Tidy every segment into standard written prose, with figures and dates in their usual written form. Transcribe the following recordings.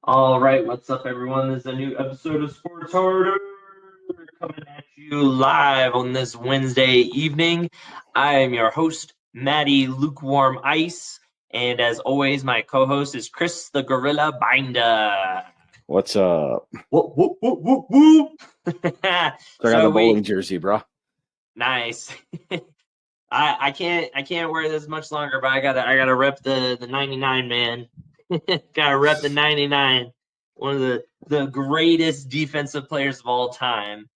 All right, what's up, everyone? This is a new episode of Sports Harder coming at you live on this Wednesday evening. I am your host, Maddie Lukewarm Ice, and as always, my co-host is Chris the Gorilla Binder. What's up? Whoop whoop whoop whoop whoop. I got So the bowling jersey, bro. nice. I can't wear this much longer, but I gotta rep the 99, man. Gotta rep the 99. One of the greatest defensive players of all time.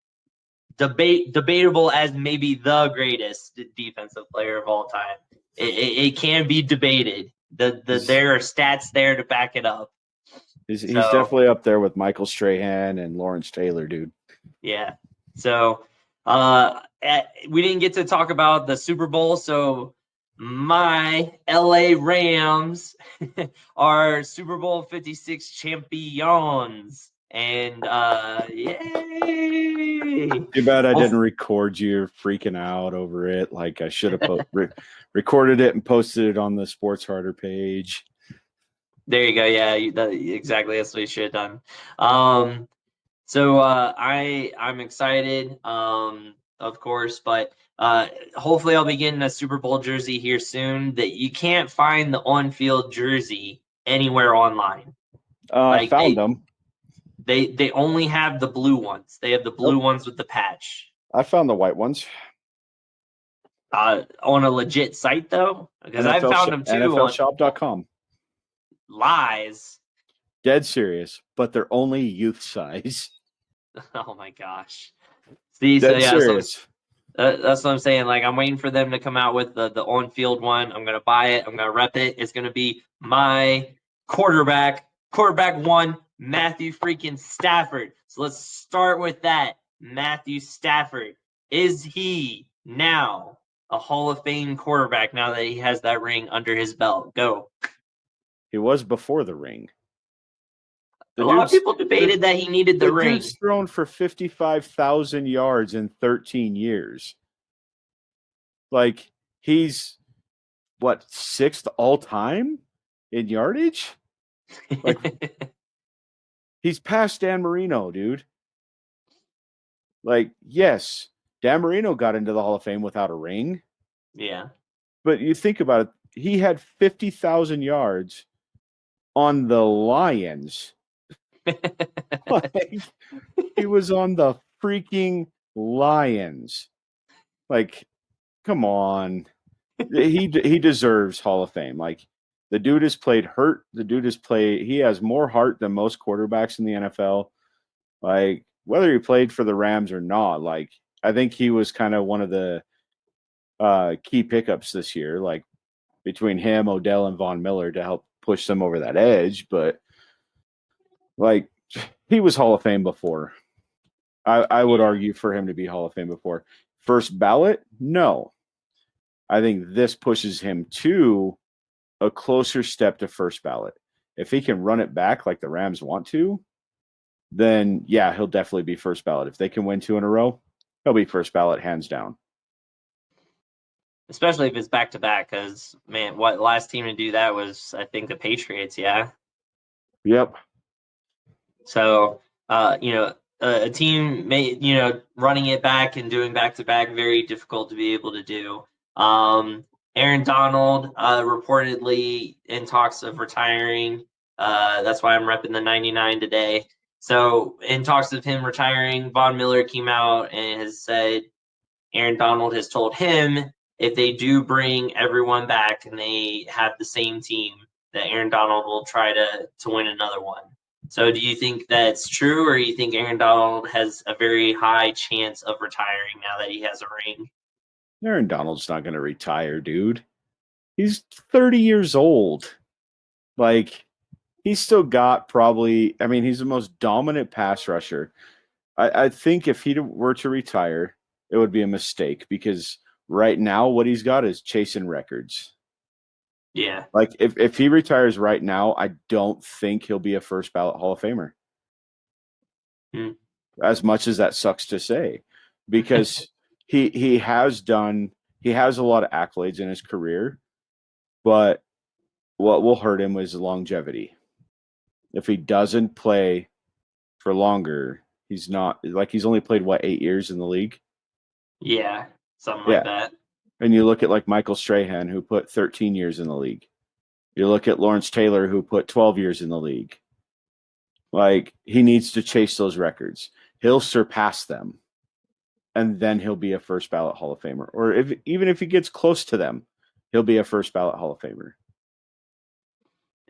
Debatable as maybe the greatest defensive player of all time. It can be debated. There are stats there to back it up. He's So definitely up there with Michael Strahan and Lawrence Taylor, dude. yeah. So we didn't get to talk about the Super Bowl, so my LA Rams are Super Bowl 56 champions. And yay! Too bad I Well, didn't record you freaking out over it. Like I should have recorded it and posted it on the Sports Harder page. there you go. Yeah, exactly. That's what you should have done. So I'm excited, of course, but hopefully I'll be getting a Super Bowl jersey here soon. That you can't find the on-field jersey anywhere online. I found them. They only have the blue ones. They have the blue ones with the patch. I found the white ones. On a legit site though, because I found them too on NFLshop.com. Lies. Dead serious, but they're only youth size. Oh my gosh. See, Dead so yeah, serious. that's what I'm saying. Like, I'm waiting for them to come out with the on-field one. I'm gonna buy it. I'm gonna rep it. It's gonna be my quarterback one, Matthew freaking Stafford. So let's start with that. Matthew Stafford. Is he now a Hall of Fame quarterback now that he has that ring under his belt? Go. He was before the ring. A lot of people debated that he needed the ring. Dude's thrown for 55,000 yards in 13 years. Like, he's, what, sixth all-time in yardage? Like, he's past Dan Marino, dude. Like, yes, Dan Marino got into the Hall of Fame without a ring. Yeah. But you think about it, he had 50,000 yards on the Lions. Like, he was on the freaking Lions. Like, come on. He deserves Hall of Fame. Like, the dude has played hurt. He has more heart than most quarterbacks in the NFL. Like, whether he played for the Rams or not, like, I think he was kind of one of the key pickups this year, like between him, Odell, and Von Miller to help push them over that edge. But, like, he was Hall of Fame before. I would argue for him to be Hall of Fame before. First ballot? No. I think this pushes him to a closer step to first ballot. If he can run it back like the Rams want to, then yeah, he'll definitely be first ballot. If they can win 2 in a row, he'll be first ballot hands down. Especially if it's back-to-back, because, man, what last team to do that was, I think, the Patriots, yeah? Yep. So, a team running it back and doing back-to-back, very difficult to be able to do. Aaron Donald reportedly in talks of retiring. That's why I'm repping the 99 today. So, in talks of him retiring, Von Miller came out and has said Aaron Donald has told him if they do bring everyone back and they have the same team, that Aaron Donald will try to win another one. So do you think that's true, or do you think Aaron Donald has a very high chance of retiring now that he has a ring? Aaron Donald's not going to retire, dude. He's 30 years old. Like, he's still got probably, I mean, he's the most dominant pass rusher. I think if he were to retire, it would be a mistake because right now what he's got is chasing records. Yeah. Like, if he retires right now, I don't think he'll be a first ballot Hall of Famer. As much as that sucks to say, because he has a lot of accolades in his career, but what will hurt him is longevity. if he doesn't play for longer, he's not like he's only played 8 years in the league. Yeah, something Yeah. like that. And you look at like Michael Strahan, who put 13 years in the league. You look at Lawrence Taylor, who put 12 years in the league. Like, he needs to chase those records. He'll surpass them, and then he'll be a first ballot Hall of Famer. Or even if he gets close to them, he'll be a first ballot Hall of Famer.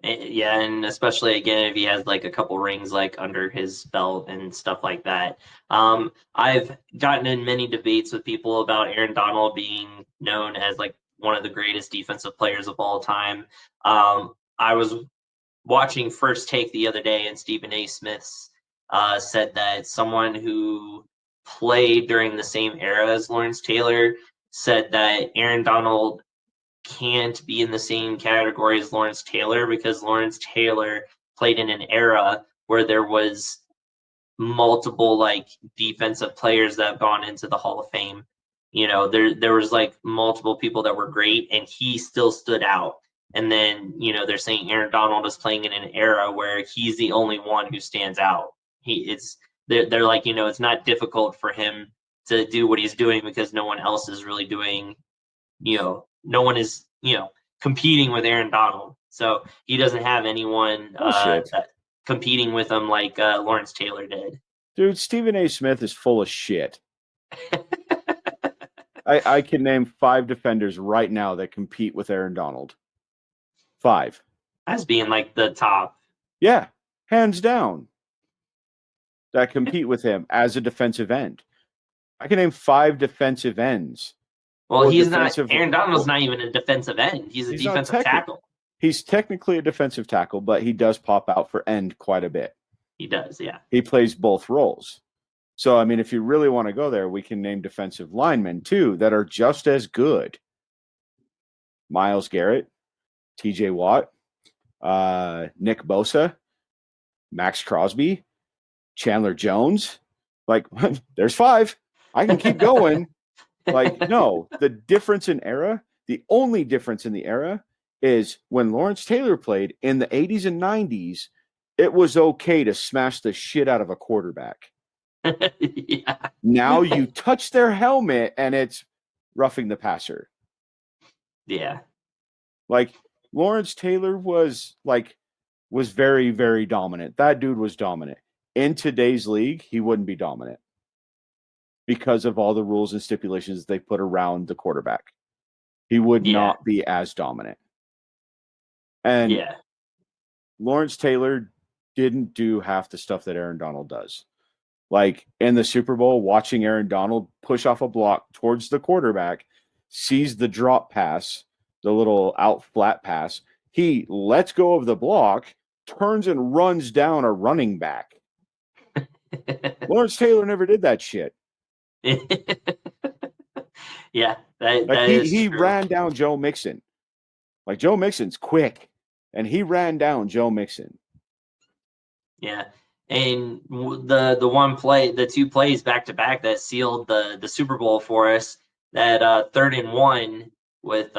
Yeah, and especially again if he has like a couple rings like under his belt and stuff like that. I've gotten in many debates with people about Aaron Donald being known as like one of the greatest defensive players of all time. I was watching First Take the other day, and Stephen A. Smith said that someone who played during the same era as Lawrence Taylor said that Aaron Donald can't be in the same category as Lawrence Taylor because Lawrence Taylor played in an era where there was multiple like defensive players that have gone into the Hall of Fame. There was like multiple people that were great and he still stood out. And then, they're saying Aaron Donald is playing in an era where he's the only one who stands out. They're like, it's not difficult for him to do what he's doing because no one else is really doing, no one is, competing with Aaron Donald. So he doesn't have anyone that competing with him like Lawrence Taylor did. Dude, Stephen A. Smith is full of shit. I can name 5 defenders right now that compete with Aaron Donald. 5. As being like the top. Yeah, hands down. That compete with him as a defensive end. I can name 5 defensive ends. Well, he's not. Aaron Donald's not even a defensive end. He's a defensive tackle. He's technically a defensive tackle, but he does pop out for end quite a bit. He does, yeah. He plays both roles. So, I mean, if you really want to go there, we can name defensive linemen, too, that are just as good. Myles Garrett, TJ Watt, Nick Bosa, Max Crosby, Chandler Jones. Like, there's 5. I can keep going. Like, no, the difference in era, the only difference in the era is when Lawrence Taylor played in the 80s and 90s, it was okay to smash the shit out of a quarterback. Yeah. Now you touch their helmet and it's roughing the passer. Yeah. Like, Lawrence Taylor was very, very dominant. That dude was dominant. In today's league, he wouldn't be dominant because of all the rules and stipulations they put around the quarterback. He would not be as dominant. And Lawrence Taylor didn't do half the stuff that Aaron Donald does. Like in the Super Bowl, watching Aaron Donald push off a block towards the quarterback, sees the drop pass, the little out flat pass. He lets go of the block, turns and runs down a running back. Lawrence Taylor never did that shit. Yeah, he ran down Joe Mixon. Like, Joe Mixon's quick, and he ran down Joe Mixon. Yeah, and the 2 plays back to back that sealed the Super Bowl for us. That 3rd and 1 with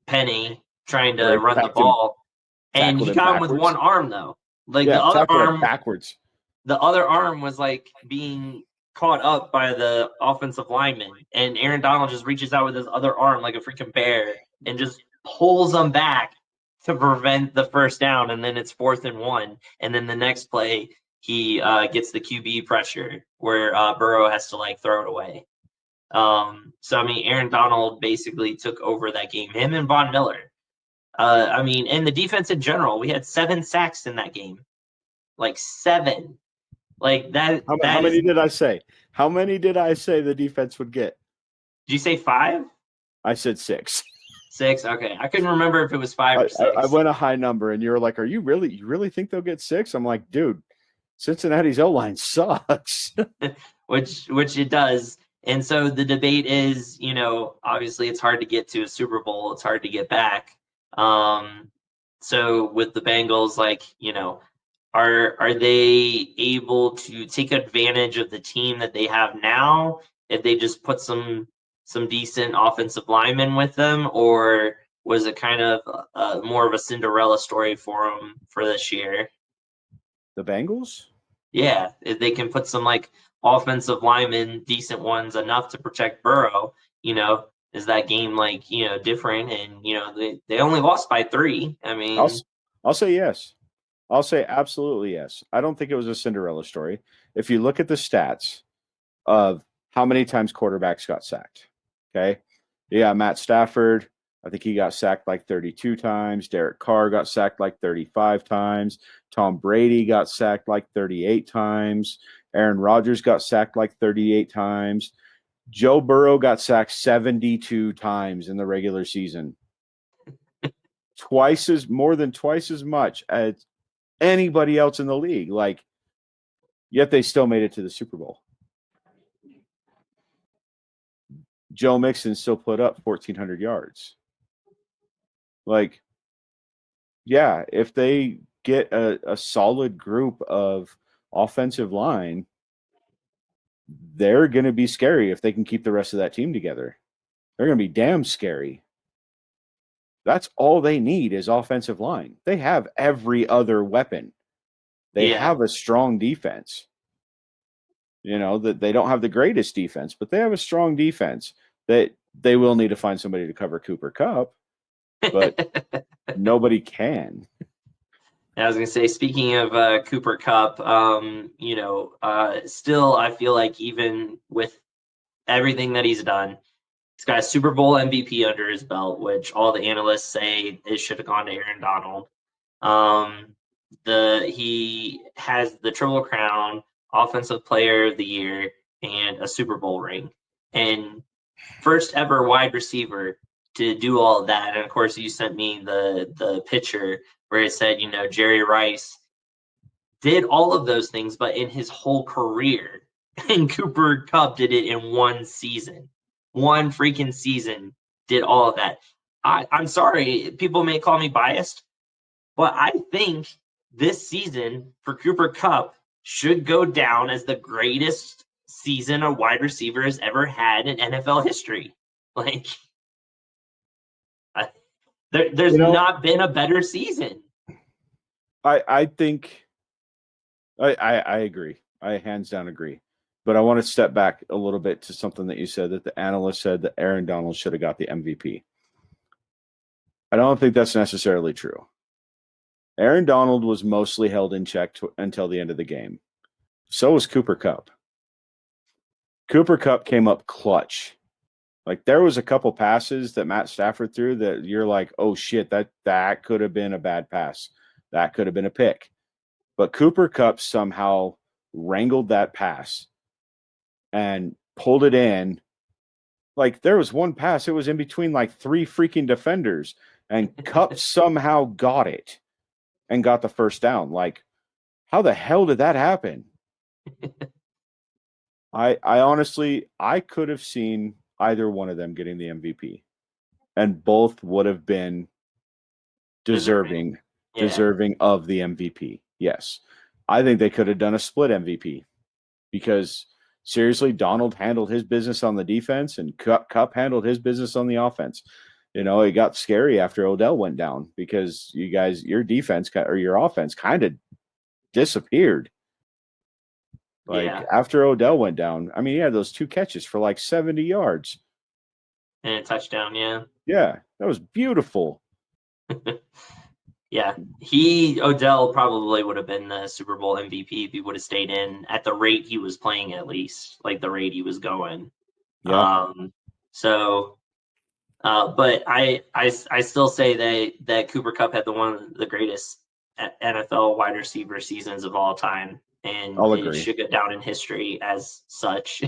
Penny trying to run the ball, and he got him with one arm though. Like the other arm backwards. The other arm was like being caught up by the offensive lineman, and Aaron Donald just reaches out with his other arm like a freaking bear and just pulls them back to prevent the first down, and then it's 4th and 1, and then the next play he gets the QB pressure where Burrow has to like throw it away. So I mean, Aaron Donald basically took over that game. Him and Von Miller. I mean, and the defense in general, we had 7 sacks in that game, like 7. Like that. How many did I say? How many did I say the defense would get? Did you say 5? I said 6. 6. Okay, I couldn't remember if it was 5 or 6. I went a high number, and you were like, "Are you really think they'll get 6?" I'm like, "Dude, Cincinnati's O-line sucks." which it does. And so the debate is, obviously it's hard to get to a Super Bowl. It's hard to get back. So with the Bengals, like, are they able to take advantage of the team that they have now if they just put some decent offensive linemen with them, or was it kind of more of a Cinderella story for them for this year? The Bengals? Yeah, if they can put some like offensive linemen, decent ones, enough to protect Burrow, is that game like different? And they only lost by 3. I I'll mean, s- I'll say yes. I'll say absolutely yes. I don't think it was a Cinderella story. If you look at the stats of how many times quarterbacks got sacked, okay? Yeah, Matt Stafford, I think he got sacked like 32 times. Derek Carr got sacked like 35 times. Tom Brady got sacked like 38 times. Aaron Rodgers got sacked like 38 times. Joe Burrow got sacked 72 times in the regular season. More than twice as much as anybody else in the league. Like, yet they still made it to the Super Bowl. Joe Mixon still put up 1,400 yards. Like, yeah, if they get a solid group of offensive line, they're going to be scary if they can keep the rest of that team together. They're going to be damn scary. That's all they need is offensive line. They have every other weapon. They yeah, have a strong defense. That they don't have the greatest defense, but they have a strong defense that they will need to find somebody to cover Cooper Kupp, but nobody can. I was gonna say, speaking of Cooper Kupp, still I feel like even with everything that he's done, he's got a Super Bowl MVP under his belt, which all the analysts say it should have gone to Aaron Donald. He has the Triple Crown, Offensive Player of the Year, and a Super Bowl ring, and first ever wide receiver to do all of that. And of course, you sent me the picture where it said, Jerry Rice did all of those things, but in his whole career. And Cooper Kupp did it in one season. One freaking season did all of that. I'm sorry, people may call me biased, but I think this season for Cooper Kupp should go down as the greatest season a wide receiver has ever had in NFL history. Like, there's not been a better season. I think I agree. I hands down agree. But I want to step back a little bit to something that you said, that the analyst said that Aaron Donald should have got the MVP. I don't think that's necessarily true. Aaron Donald was mostly held in check until the end of the game. So was Cooper Kupp. Cooper Kupp came up clutch. Like, there was a couple passes that Matt Stafford threw that you're like, oh shit, that could have been a bad pass. That could have been a pick. But Cooper Kupp somehow wrangled that pass and pulled it in. Like, there was one pass, it was in between like 3 freaking defenders, and Kupp somehow got it and got the first down. Like, how the hell did that happen? I honestly, I could have seen either one of them getting the MVP, and both would have been deserving Yeah. of the MVP. Yes. I think they could have done a split MVP, because seriously, Donald handled his business on the defense and Kupp handled his business on the offense. It got scary after Odell went down, because your defense or your offense kind of disappeared. Like, Yeah. after Odell went down, I mean, he had those 2 catches for like 70 yards. And a touchdown, yeah. Yeah, that was beautiful. Yeah. Odell probably would have been the Super Bowl MVP if he would have stayed in at the rate he was playing, at least, like the rate he was going. Yeah, So but I still say that Cooper Kupp had one of the greatest NFL wide receiver seasons of all time, and I'll it agree. should go down in history as such.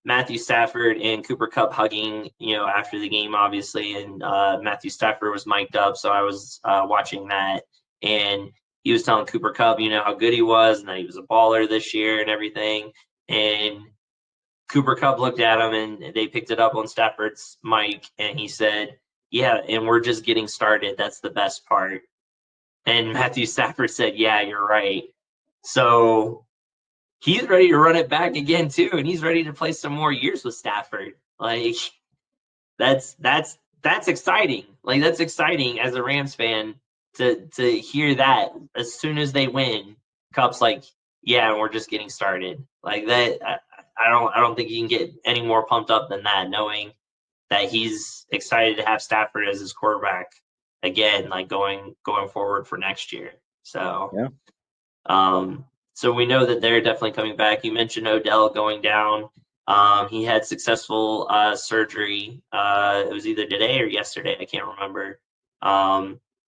Matthew Stafford and Cooper Kupp hugging, after the game, obviously, and Matthew Stafford was mic'd up, so I was watching that, and he was telling Cooper Kupp, how good he was, and that he was a baller this year and everything, and Cooper Kupp looked at him, and they picked it up on Stafford's mic, and he said, "Yeah, and we're just getting started. That's the best part." And Matthew Stafford said, "Yeah, you're right." So he's ready to run it back again too, and he's ready to play some more years with Stafford. Like, that's that's exciting. Like, that's exciting as a Rams fan to hear that as soon as they win, Cup's like, yeah, we're just getting started. Like that, I don't think you can get any more pumped up than that, knowing that he's excited to have Stafford as his quarterback again, like going forward for next year. So Yeah. So we know that they're definitely coming back. You mentioned Odell going down. He had successful surgery. It was either today or yesterday. I can't remember.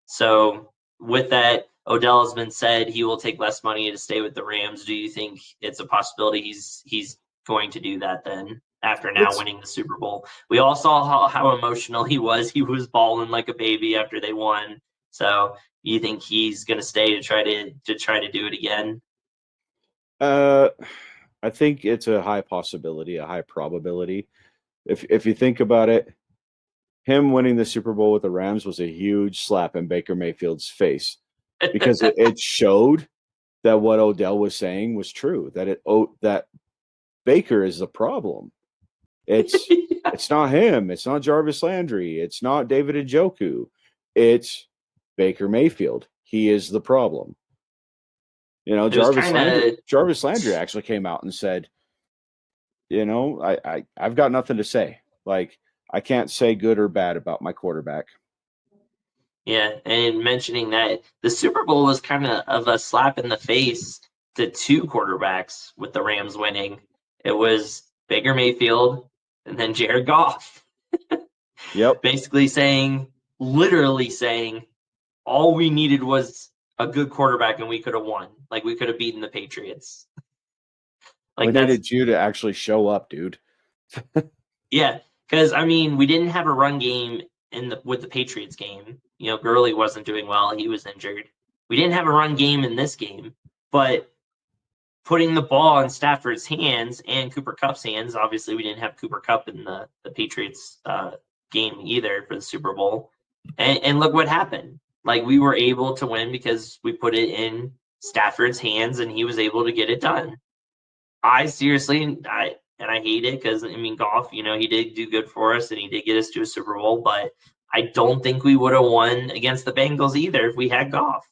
So with that, Odell has been said he will take less money to stay with the Rams. Do you think it's a possibility he's going to do that then after now It's winning the Super Bowl? We all saw how emotional he was. He was bawling like a baby after they won. So you think he's going to stay to try to do it again? I think it's a high possibility, a high probability. If you think about it, him winning the Super Bowl with the Rams was a huge slap in Baker Mayfield's face because it showed that what Odell was saying was true. That Baker is the problem. It's not him. It's not Jarvis Landry. It's not David Njoku. It's Baker Mayfield. He is the problem. You know, Jarvis Landry actually came out and said, you know, I've got nothing to say. Like, I can't say good or bad about my quarterback. Yeah, and mentioning that the Super Bowl was kind of a slap in the face to two quarterbacks with the Rams winning. It was Baker Mayfield and then Jared Goff. Yep. Literally saying, all we needed was a good quarterback and we could have won. Like, we could have beaten the Patriots. We Like, that's, needed you to actually show up, dude. yeah, because I mean, we didn't have a run game with the Patriots game. You know, Gurley wasn't doing well; he was injured. We didn't have a run game in this game, but putting the ball in Stafford's hands and Cooper Kupp's hands. Obviously, we didn't have Cooper Kupp in the Patriots game either for the Super Bowl. And look what happened. Like, we were able to win because we put it in Stafford's hands and he was able to get it done. I hate it because, I mean, Goff, you know, he did do good for us and he did get us to a Super Bowl, but I don't think we would have won against the Bengals either if we had Goff.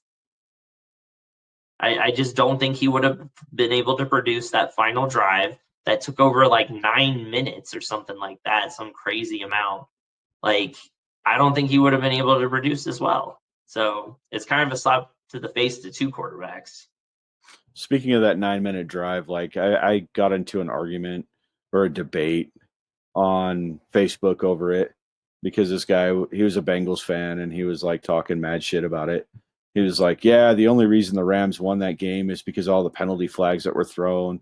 I just don't think he would have been able to produce that final drive that took over like 9 minutes or something like that, some crazy amount. Like, I don't think he would have been able to produce as well. So it's kind of a slap to the face to two quarterbacks. Speaking of that 9-minute drive, like I got into an argument or a debate on Facebook over it because this guy, he was a Bengals fan and he was like talking mad shit about it. He was like, yeah, the only reason the Rams won that game is because of all the penalty flags that were thrown.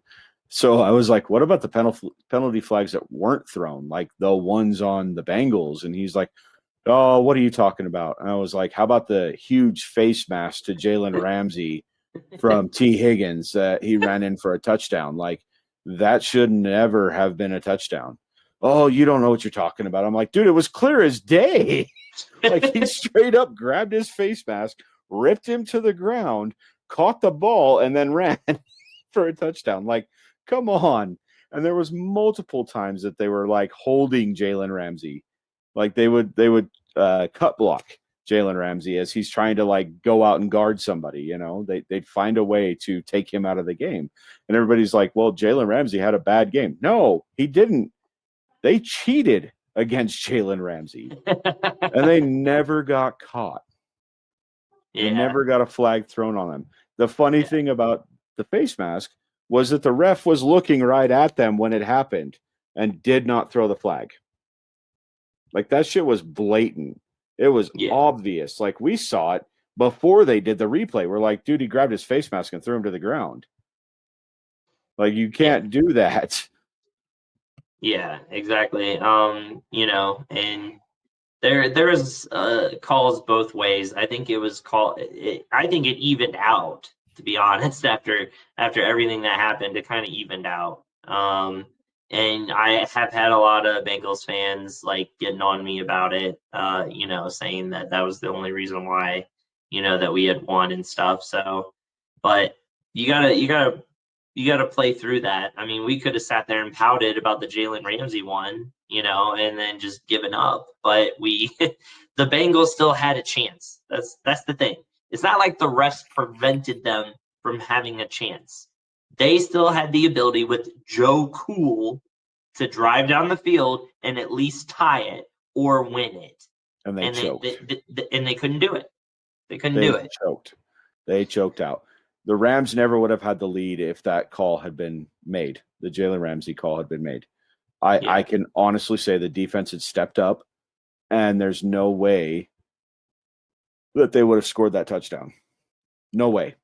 So I was like, what about the penalty flags that weren't thrown, like the ones on the Bengals? And he's like, oh, what are you talking about? And I was like, how about the huge face mask to Jalen Ramsey from T. Higgins that he ran in for a touchdown? Like, that should never have been a touchdown. Oh, you don't know what you're talking about. I'm like, dude, it was clear as day. Like, he straight up grabbed his face mask, ripped him to the ground, caught the ball, and then ran for a touchdown. Like, come on. And there was multiple times that they were like holding Jalen Ramsey. Like, they would cut block Jalen Ramsey as he's trying to like go out and guard somebody. You know, they'd find a way to take him out of the game. And everybody's like, well, Jalen Ramsey had a bad game. No, he didn't. They cheated against Jalen Ramsey and they never got caught. They never got a flag thrown on them. The funny thing about the face mask was that the ref was looking right at them when it happened and did not throw the flag. Like, that shit was blatant. It was obvious. Like, we saw it before they did the replay. We're like, dude, he grabbed his face mask and threw him to the ground. Like, you can't do that. Yeah, exactly. You know, and there was calls both ways. I think it was I think it evened out, to be honest, after everything that happened. It kind of evened out. And I have had a lot of Bengals fans like getting on me about it, you know, saying that was the only reason why, you know, that we had won and stuff. So, but you gotta play through that. I mean, we could have sat there and pouted about the Jalen Ramsey one, and then just given up. But the Bengals still had a chance. That's the thing. It's not like the refs prevented them from having a chance. They still had the ability with Joe Cool to drive down the field and at least tie it or win it. And they choked. And they couldn't do it. They couldn't do it. They choked out. The Rams never would have had the lead if that call had been made. The Jalen Ramsey call had been made. I can honestly say the defense had stepped up, and there's no way that they would have scored that touchdown. No way.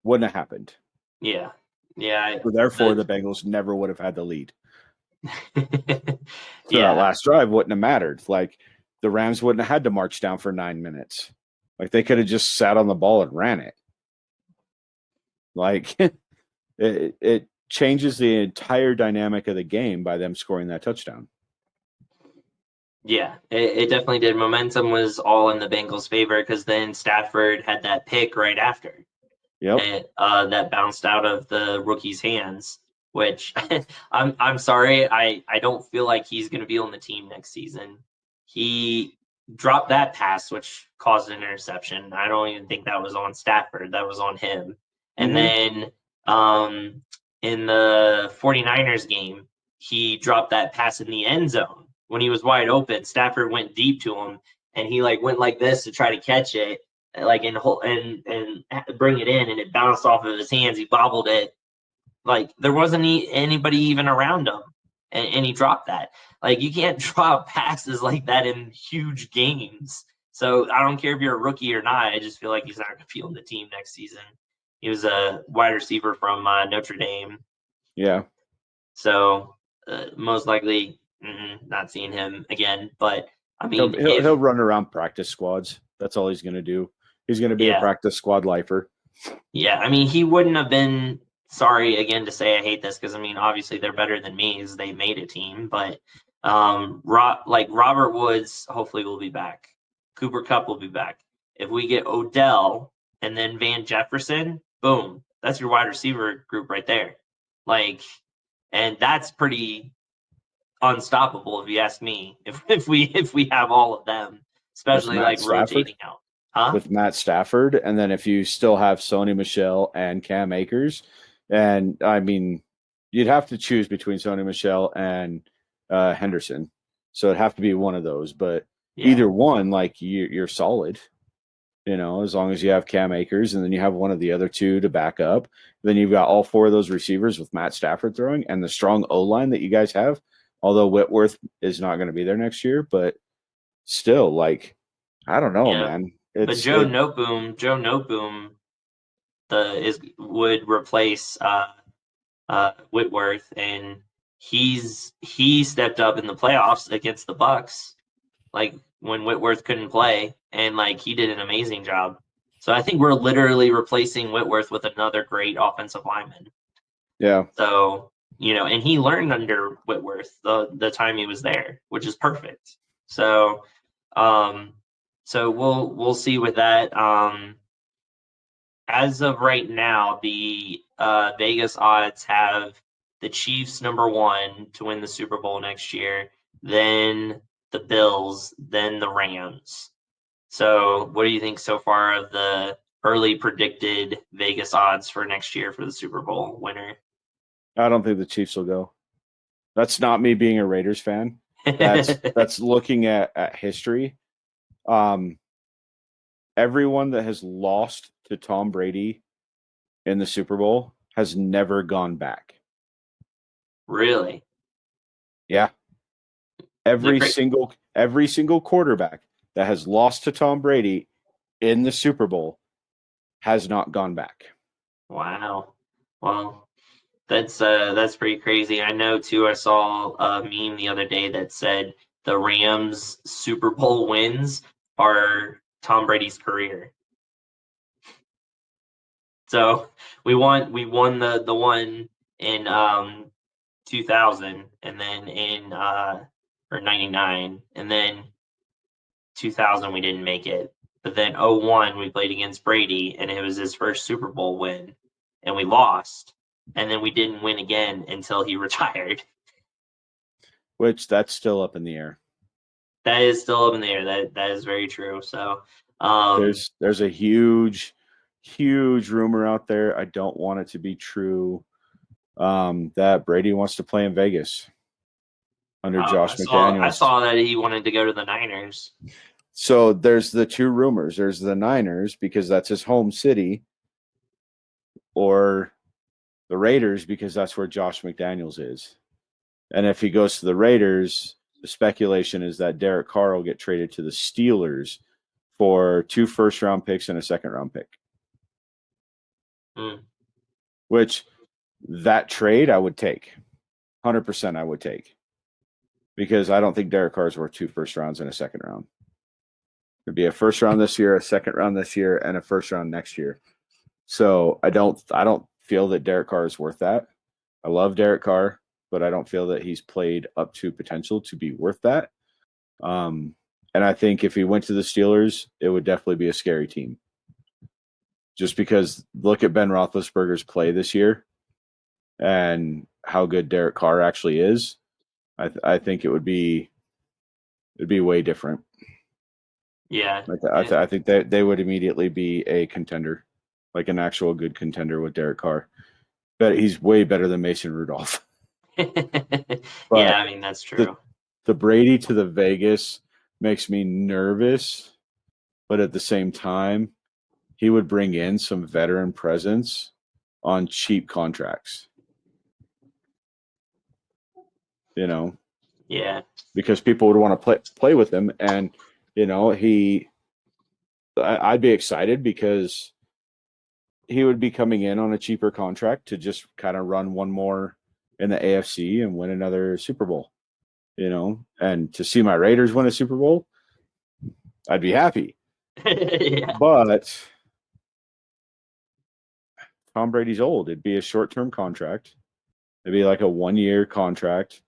Wouldn't have happened. Yeah. So therefore, the Bengals never would have had the lead. That last drive wouldn't have mattered. Like, the Rams wouldn't have had to march down for 9 minutes. Like, they could have just sat on the ball and ran it. Like, it changes the entire dynamic of the game by them scoring that touchdown. Yeah, it definitely did. Momentum was all in the Bengals' favor because then Stafford had that pick right after. Yep. That bounced out of the rookie's hands, which I'm sorry, I don't feel like he's going to be on the team next season. He dropped that pass, which caused an interception. I don't even think that was on Stafford. That was on him. And then in the 49ers game, he dropped that pass in the end zone when he was wide open. Stafford went deep to him, and he went like this to try to catch it, and bring it in, and it bounced off of his hands. He bobbled it. There wasn't anybody even around him, and he dropped that. You can't drop passes like that in huge games. So I don't care if you're a rookie or not. I just feel like he's not going to be on the team next season. He was a wide receiver from Notre Dame. Yeah. So most likely not seeing him again. But I mean, he'll run around practice squads. That's all he's going to do. He's going to be a practice squad lifer. Yeah, I mean, he wouldn't have been, sorry again to say I hate this, because I mean, obviously they're better than me as they made a team, but Robert Woods hopefully will be back. Cooper Kupp will be back. If we get Odell and then Van Jefferson, boom, that's your wide receiver group right there. And that's pretty unstoppable if you ask me. If we have all of them, especially rotating out. Huh? With Matt Stafford, and then if you still have Sony Michel and Cam Akers, and I mean, you'd have to choose between Sony Michel and Henderson, so it'd have to be one of those. But either one, you're solid, as long as you have Cam Akers, and then you have one of the other two to back up. Then you've got all four of those receivers with Matt Stafford throwing, and the strong O line that you guys have. Although Whitworth is not going to be there next year, but still, I don't know, man. But Joe Noteboom would replace Whitworth, and he stepped up in the playoffs against the Bucks, when Whitworth couldn't play, and he did an amazing job. So I think we're literally replacing Whitworth with another great offensive lineman. Yeah. So and he learned under Whitworth the time he was there, which is perfect. So So we'll see with that. As of right now, the Vegas odds have the Chiefs #1 to win the Super Bowl next year, then the Bills, then the Rams. So what do you think so far of the early predicted Vegas odds for next year for the Super Bowl winner? I don't think the Chiefs will go. That's not me being a Raiders fan. That's looking at history. Everyone that has lost to Tom Brady in the Super Bowl has never gone back. Really? Yeah. Every single quarterback that has lost to Tom Brady in the Super Bowl has not gone back. Wow. Well, that's pretty crazy. I know too. I saw a meme the other day that said the Rams Super Bowl wins are Tom Brady's career. So we won the one in 2000, and then in or 99, and then 2000 we didn't make it. But then 01 we played against Brady, and it was his first Super Bowl win, and we lost. And then we didn't win again until he retired. which that's still up in the air. That is still up in the air. That is very true. So there's a huge rumor out there. I don't want it to be true. That Brady wants to play in Vegas under Josh McDaniels. I saw that he wanted to go to the Niners. So there's the two rumors. There's the Niners because that's his home city, or the Raiders because that's where Josh McDaniels is. And if he goes to the Raiders, the speculation is that Derek Carr will get traded to the Steelers for 2 first-round picks and a second-round pick. Which that trade I would take. 100% I would take. Because I don't think Derek Carr is worth 2 first rounds and a second round. It'd be a first round this year, a second round this year, and a first round next year. So I don't feel that Derek Carr is worth that. I love Derek Carr, but I don't feel that he's played up to potential to be worth that. And I think if he went to the Steelers, it would definitely be a scary team. Just because look at Ben Roethlisberger's play this year and how good Derek Carr actually is. I think it'd be way different. Yeah. I think that they would immediately be a contender, like an actual good contender with Derek Carr. But he's way better than Mason Rudolph. Yeah, I mean, that's true. The Brady to the Vegas makes me nervous, but at the same time, he would bring in some veteran presence on cheap contracts. You know? Yeah. Because people would want to play with him. And, you know, I'd be excited because he would be coming in on a cheaper contract to just kind of run one more in the AFC and win another Super Bowl, you know, and to see my Raiders win a Super Bowl, I'd be happy. Yeah. But Tom Brady's old. It'd be a short-term contract. It'd be like a 1-year contract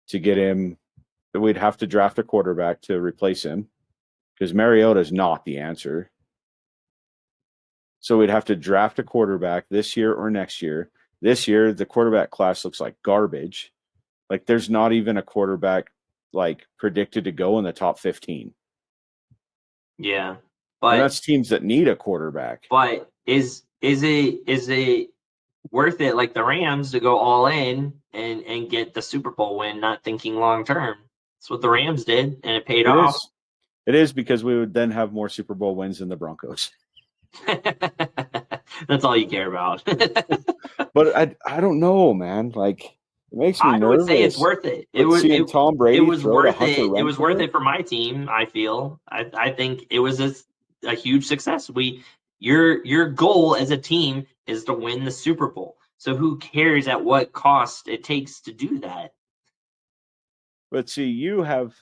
to get him. We'd have to draft a quarterback to replace him because Mariota is not the answer. So we'd have to draft a quarterback this year or next year. This year, the quarterback class looks like garbage. Like there's not even a quarterback like predicted to go in the top 15. Yeah. But and that's teams that need a quarterback. But is it worth it, like the Rams, to go all in and get the Super Bowl win, not thinking long term? That's what the Rams did, and it paid off. It is because we would then have more Super Bowl wins than the Broncos. That's all you care about. But I don't know, man. Like it makes me nervous. I would say it's worth it. Tom Brady. It was worth it. It was worth it for my team. I feel. I think it was a huge success. Your goal as a team is to win the Super Bowl. So who cares at what cost it takes to do that? But see, you have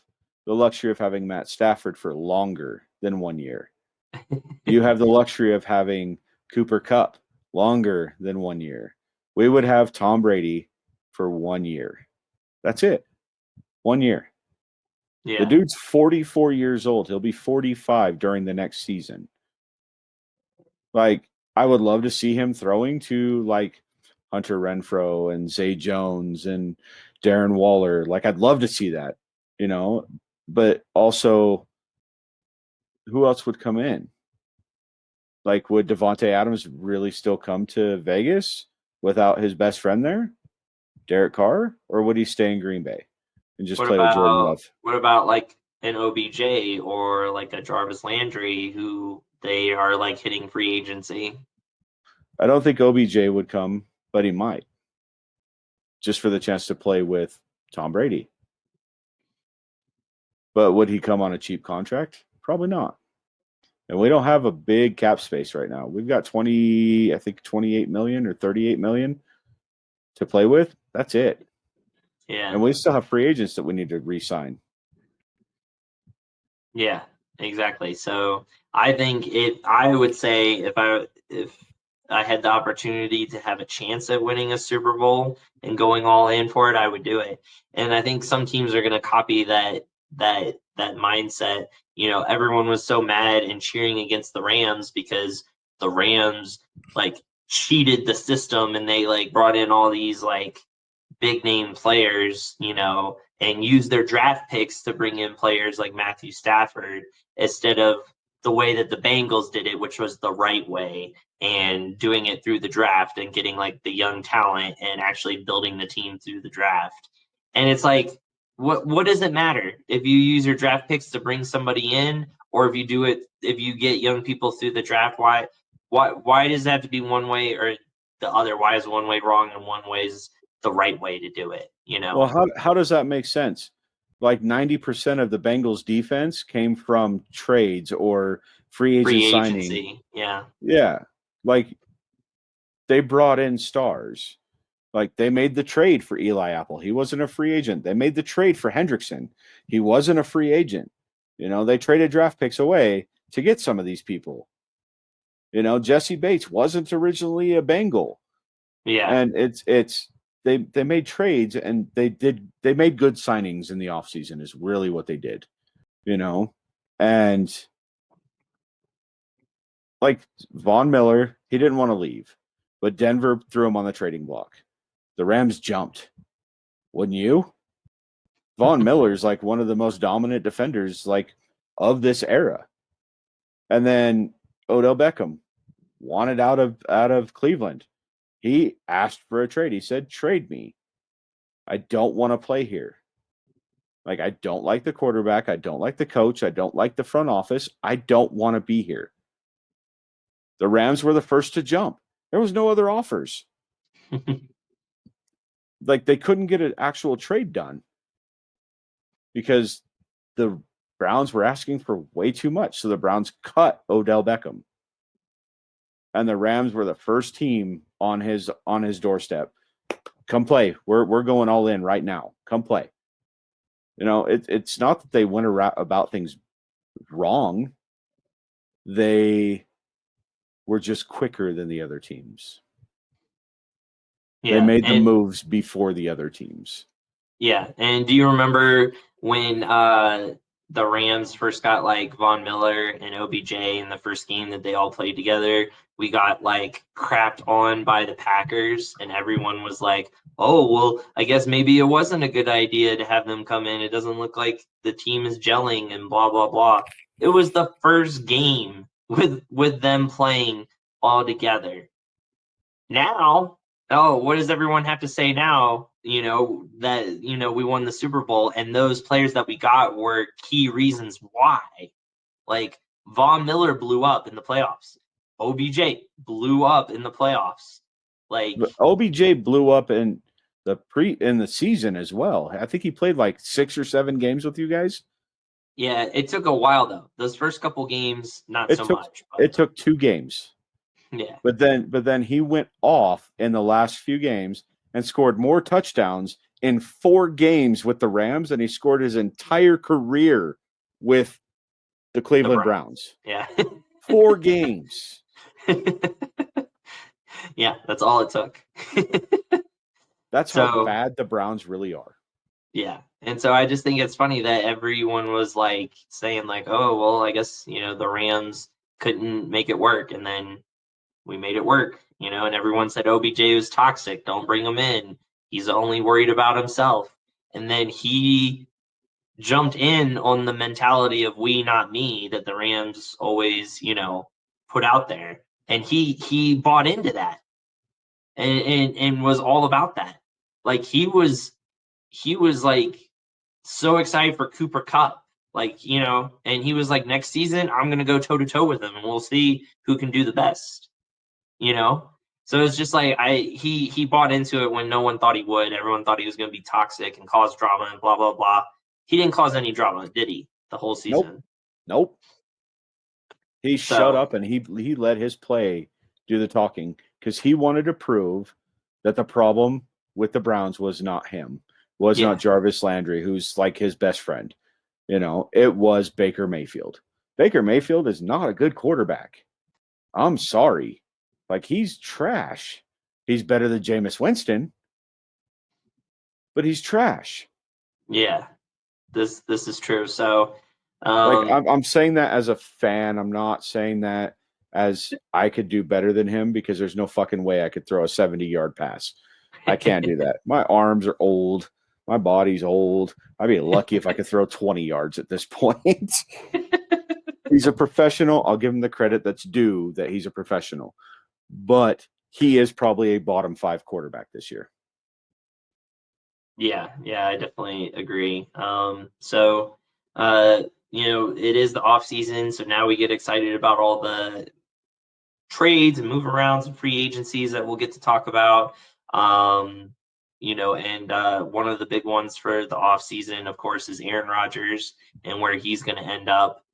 the luxury of having Matt Stafford for longer than 1 year. You have the luxury of having Cooper Kupp longer than 1 year. We would have Tom Brady for 1 year. That's it. 1 year. Yeah. The dude's 44 years old. He'll be 45 during the next season. Like, I would love to see him throwing to, like, Hunter Renfrow and Zay Jones and Darren Waller. Like, I'd love to see that, you know. But also, who else would come in? Like, would Devontae Adams really still come to Vegas without his best friend there, Derek Carr? Or would he stay in Green Bay and just play with Jordan Love? What about, like, an OBJ or, like, a Jarvis Landry who they are, like, hitting free agency? I don't think OBJ would come, but he might. Just for the chance to play with Tom Brady. But would he come on a cheap contract? Probably not. And we don't have a big cap space right now. We've got 28 million or 38 million to play with. That's it. Yeah. And we still have free agents that we need to re-sign. Yeah, exactly. So I think I would say if I had the opportunity to have a chance at winning a Super Bowl and going all in for it, I would do it. And I think some teams are going to copy that mindset. You know, everyone was so mad and cheering against the Rams because the Rams like cheated the system and they like brought in all these like big name players, you know, and use their draft picks to bring in players like Matthew Stafford instead of the way that the Bengals did it, which was the right way, and doing it through the draft and getting like the young talent and actually building the team through the draft. And it's like, what does it matter if you use your draft picks to bring somebody in, or if you get young people through the draft? Why does it have to be one way or the other? Why is one way wrong and one way is the right way to do it? Well, how does that make sense? Like 90% of the Bengals defense came from trades or free agent Free signing. agency, yeah. Yeah. Like they brought in stars. Like they made the trade for Eli Apple. He wasn't a free agent. They made the trade for Hendrickson. He wasn't a free agent. They traded draft picks away to get some of these people. Jesse Bates wasn't originally a Bengal. Yeah. And they made trades and they made good signings in the offseason is really what they did. And like Von Miller, he didn't want to leave, but Denver threw him on the trading block. The Rams jumped. Wouldn't you? Von Miller's like one of the most dominant defenders like of this era. And then Odell Beckham wanted out of Cleveland. He asked for a trade. He said, "Trade me. I don't want to play here. Like I don't like the quarterback, I don't like the coach, I don't like the front office. I don't want to be here." The Rams were the first to jump. There was no other offers. Like they couldn't get an actual trade done because the Browns were asking for way too much. So the Browns cut Odell Beckham. And the Rams were the first team on his doorstep. Come play. We're going all in right now. Come play. It's not that they went about things wrong. They were just quicker than the other teams. Yeah, they made the moves before the other teams. Yeah. And do you remember when the Rams first got like Von Miller and OBJ in the first game that they all played together? We got like crapped on by the Packers, and everyone was like, "Oh, well, I guess maybe it wasn't a good idea to have them come in. It doesn't look like the team is gelling and blah blah blah." It was the first game with them playing all together. Now, what does everyone have to say now? That we won the Super Bowl, and those players that we got were key reasons why. Like Von Miller blew up in the playoffs. OBJ blew up in the playoffs. Like but OBJ blew up in the season as well. I think he played like 6 or 7 games with you guys. Yeah, it took a while though. Those first couple games, not so much. But it took 2 games. Yeah. But then he went off in the last few games and scored more touchdowns in 4 games with the Rams than he scored his entire career with the Cleveland Browns. Yeah. 4 games. Yeah, that's all it took. That's how bad the Browns really are. Yeah. And so I just think it's funny that everyone was like saying like, "Oh, well, I guess, the Rams couldn't make it work." And then we made it work, and everyone said OBJ was toxic. Don't bring him in. He's only worried about himself. And then he jumped in on the mentality of we, not me, that the Rams always, put out there. And he bought into that and was all about that. Like he was like so excited for Cooper Kupp. Like, and he was like, next season, I'm going to go toe to toe with him and we'll see who can do the best. So it's just like he bought into it when no one thought he would. Everyone thought he was going to be toxic and cause drama and blah blah blah. He didn't cause any drama, did he? The whole season. Nope. He shut up and he let his play do the talking because he wanted to prove that the problem with the Browns was not him, not Jarvis Landry, who's like his best friend. It was Baker Mayfield. Baker Mayfield is not a good quarterback. I'm sorry. Like, he's trash. He's better than Jameis Winston, but he's trash. Yeah, this is true. So, I'm saying that as a fan. I'm not saying that as I could do better than him because there's no fucking way I could throw a 70-yard pass. I can't do that. My arms are old. My body's old. I'd be lucky if I could throw 20 yards at this point. He's a professional. I'll give him the credit that's due that he's a professional. But he is probably a bottom 5 quarterback this year. Yeah, I definitely agree. So it is the off season, so now we get excited about all the trades and move arounds and free agencies that we'll get to talk about. And one of the big ones for the offseason, of course, is Aaron Rodgers and where he's going to end up.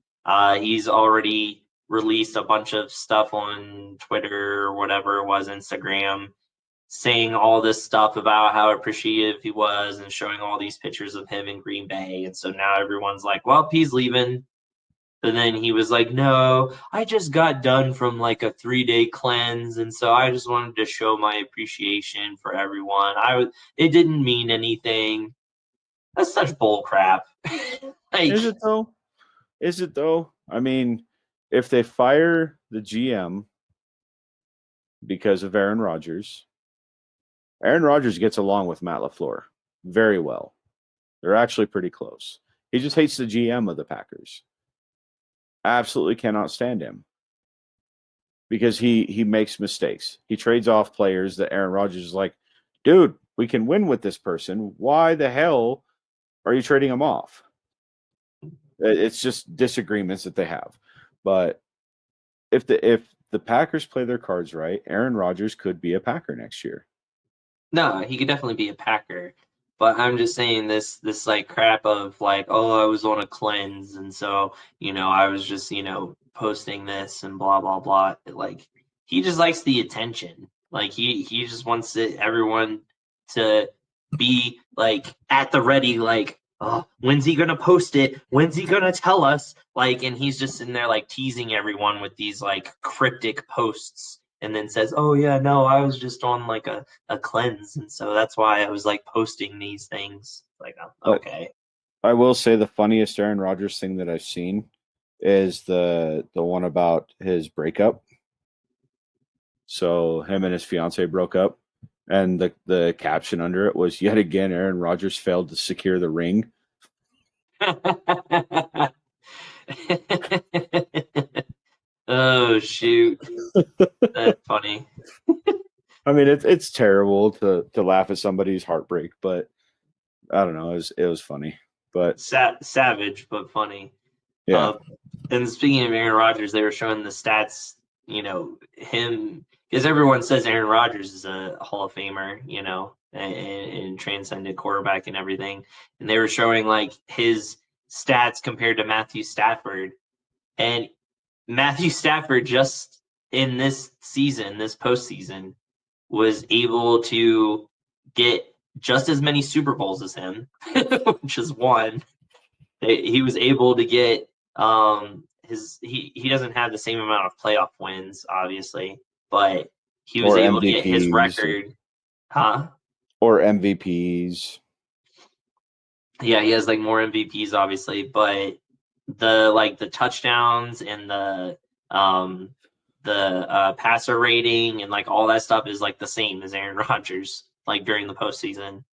He's already released a bunch of stuff on Twitter or whatever it was, Instagram, saying all this stuff about how appreciative he was and showing all these pictures of him in Green Bay. And so now everyone's like, well, he's leaving. And then he was like, no, I just got done from like a 3-day cleanse. And so I just wanted to show my appreciation for everyone. It didn't mean anything. That's such bull crap. Is it though? Is it though? I mean, if they fire the GM because of Aaron Rodgers gets along with Matt LaFleur very well. They're actually pretty close. He just hates the GM of the Packers. Absolutely cannot stand him because he makes mistakes. He trades off players that Aaron Rodgers is like, dude, we can win with this person. Why the hell are you trading him off? It's just disagreements that they have. But if the Packers play their cards right, Aaron Rodgers could be a Packer next year. No, he could definitely be a Packer. But I'm just saying this like crap of like, oh, I was on a cleanse, and so I was just posting this and blah blah blah. Like he just likes the attention. Like he just wants everyone to be like at the ready. Like, oh, when's he gonna post it? When's he gonna tell us? Like, and he's just in there like teasing everyone with these like cryptic posts, and then says, oh yeah, no, I was just on like a cleanse, and so that's why I was like posting these things. Like, okay. I will say the funniest Aaron Rodgers thing that I've seen is the one about his breakup. So him and his fiance broke up, and the caption under it was, yet again Aaron Rodgers failed to secure the ring. Oh shoot, that's funny. I mean, it's terrible to laugh at somebody's heartbreak, but I don't know. It was funny, but Savage, but funny. yeah. And speaking of Aaron Rodgers, they were showing the stats. Him, because everyone says Aaron Rodgers is a Hall of Famer, and transcended quarterback and everything. And they were showing like his stats compared to Matthew Stafford, and Matthew Stafford just in this season, this postseason, was able to get just as many Super Bowls as him, which is one. He was able to get he doesn't have the same amount of playoff wins, obviously, but he was Or able to get his MVPs, record. Huh? or MVPs. Yeah, he has like more MVPs, obviously, but the touchdowns and the passer rating and like all that stuff is like the same as Aaron Rodgers, like during the postseason.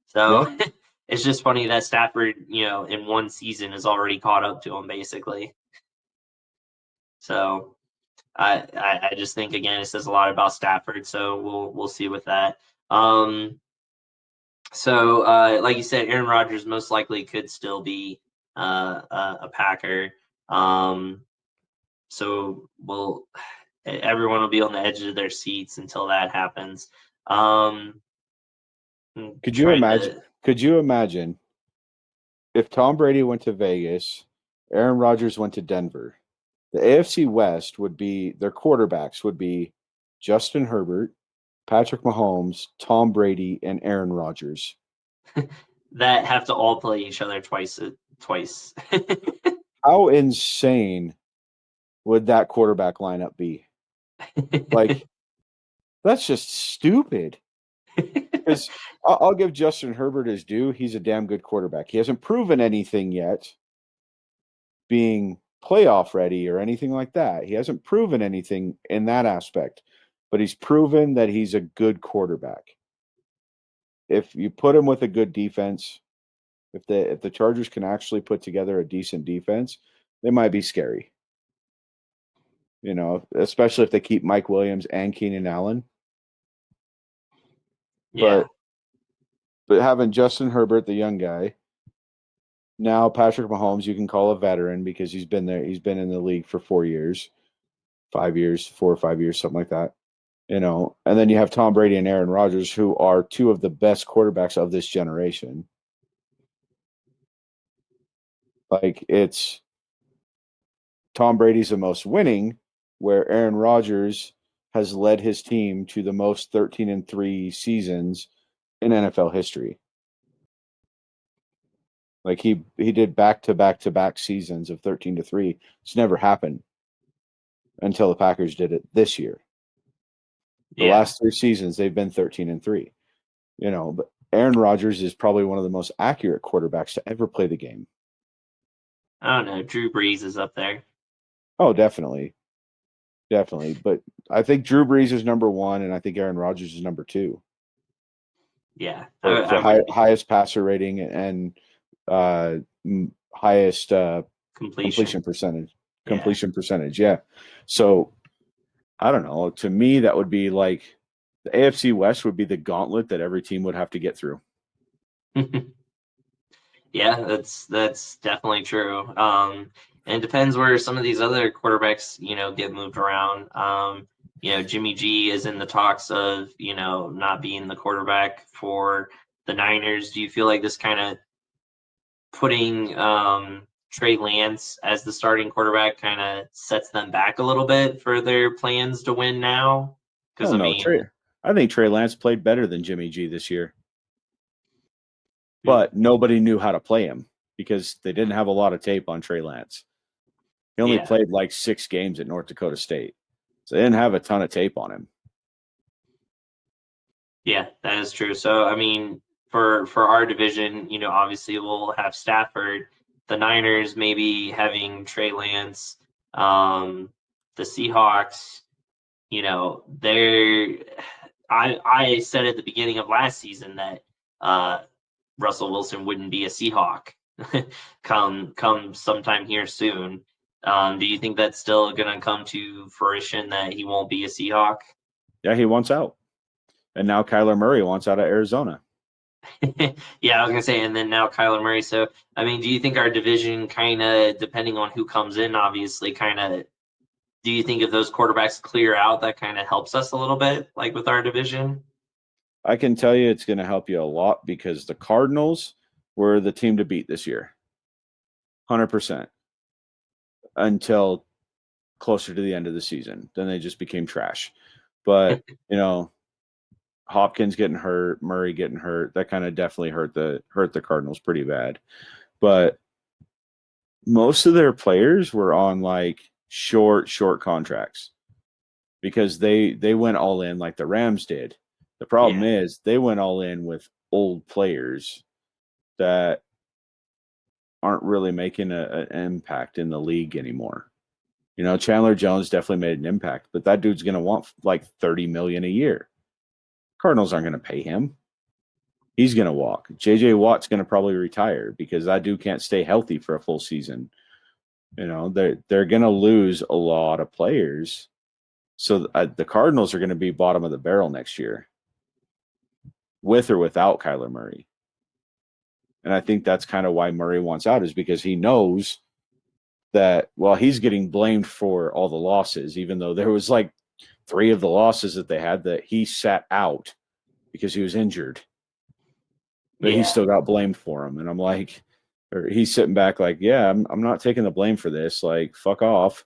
So Yeah. it's just funny that Stafford, in one season is already caught up to him basically. So I just think again it says a lot about Stafford. So we'll see with that. So like you said, Aaron Rodgers most likely could still be a Packer. So everyone will be on the edge of their seats until that happens. Could you Trying imagine? to Could you imagine if Tom Brady went to Vegas, Aaron Rodgers went to Denver? The AFC West would be their quarterbacks would be Justin Herbert, Patrick Mahomes, Tom Brady, and Aaron Rodgers. that have to all play each other twice. How insane would that quarterback lineup be? Like, that's just stupid. Because I'll give Justin Herbert his due. He's a damn good quarterback. He hasn't proven anything yet being playoff ready or anything like that. He hasn't proven anything in that aspect, but he's proven that he's a good quarterback. if you put him with a good defense, if the Chargers can actually put together a decent defense, they might be scary. Especially if they keep Mike Williams and Keenan Allen. Yeah. But having Justin Herbert, the young guy, now Patrick Mahomes, you can call a veteran because he's been there. He's been in the league for 4 years, 5 years, 4 or 5 years, something like that. And then you have Tom Brady and Aaron Rodgers, who are two of the best quarterbacks of this generation. Like, it's Tom Brady's the most winning, where Aaron Rodgers has led his team to the most 13-3 seasons in NFL history. Like, he did back-to-back-to-back seasons of 13-3. It's never happened until the Packers did it this year. The last 3 seasons, they've been 13-3. But Aaron Rodgers is probably one of the most accurate quarterbacks to ever play the game. I don't know. Drew Brees is up there. Oh, definitely. Definitely. But I think Drew Brees is number 1, and I think Aaron Rodgers is number 2. Yeah. For I would highest passer rating and highest completion percentage. Completion percentage, yeah. So I don't know. To me, that would be like the AFC West would be the gauntlet that every team would have to get through. Yeah, that's definitely true. And it depends where some of these other quarterbacks, get moved around. Jimmy G is in the talks of, not being the quarterback for the Niners. Do you feel like this kind of putting Trey Lance as the starting quarterback kind of sets them back a little bit for their plans to win now? Because Oh no, I think Trey Lance played better than Jimmy G this year. But nobody knew how to play him because they didn't have a lot of tape on Trey Lance. He only played like 6 games at North Dakota State. So they didn't have a ton of tape on him. Yeah, that is true. So, I mean, for our division, obviously we'll have Stafford, the Niners maybe having Trey Lance, the Seahawks, I said at the beginning of last season that Russell Wilson wouldn't be a Seahawk come sometime here soon. Do you think that's still going to come to fruition that he won't be a Seahawk? Yeah, he wants out. And now Kyler Murray wants out of Arizona. Yeah, I was going to say, and then now Kyler Murray. So, I mean, do you think our division kind of, depending on who comes in, obviously, kind of, do you think if those quarterbacks clear out, that kind of helps us a little bit, like with our division? I can tell you it's going to help you a lot because the Cardinals were the team to beat this year. 100%. Until closer to the end of the season. Then they just became trash. But, Hopkins getting hurt, Murray getting hurt, that kind of definitely hurt the Cardinals pretty bad. But most of their players were on like short contracts because they went all in like the Rams did. The problem is they went all in with old players that aren't really making an impact in the league anymore. Chandler Jones definitely made an impact, but that dude's going to want like $30 million a year. Cardinals aren't going to pay him. He's going to walk. J.J. Watt's going to probably retire because that dude can't stay healthy for a full season. They're going to lose a lot of players. So the Cardinals are going to be bottom of the barrel next year, with or without Kyler Murray. And I think that's kind of why Murray wants out, is because he knows that, well, he's getting blamed for all the losses, even though there was like 3 of the losses that they had that he sat out because he was injured. But he still got blamed for them. And I'm like, or he's sitting back like, yeah, I'm not taking the blame for this. Like, fuck off.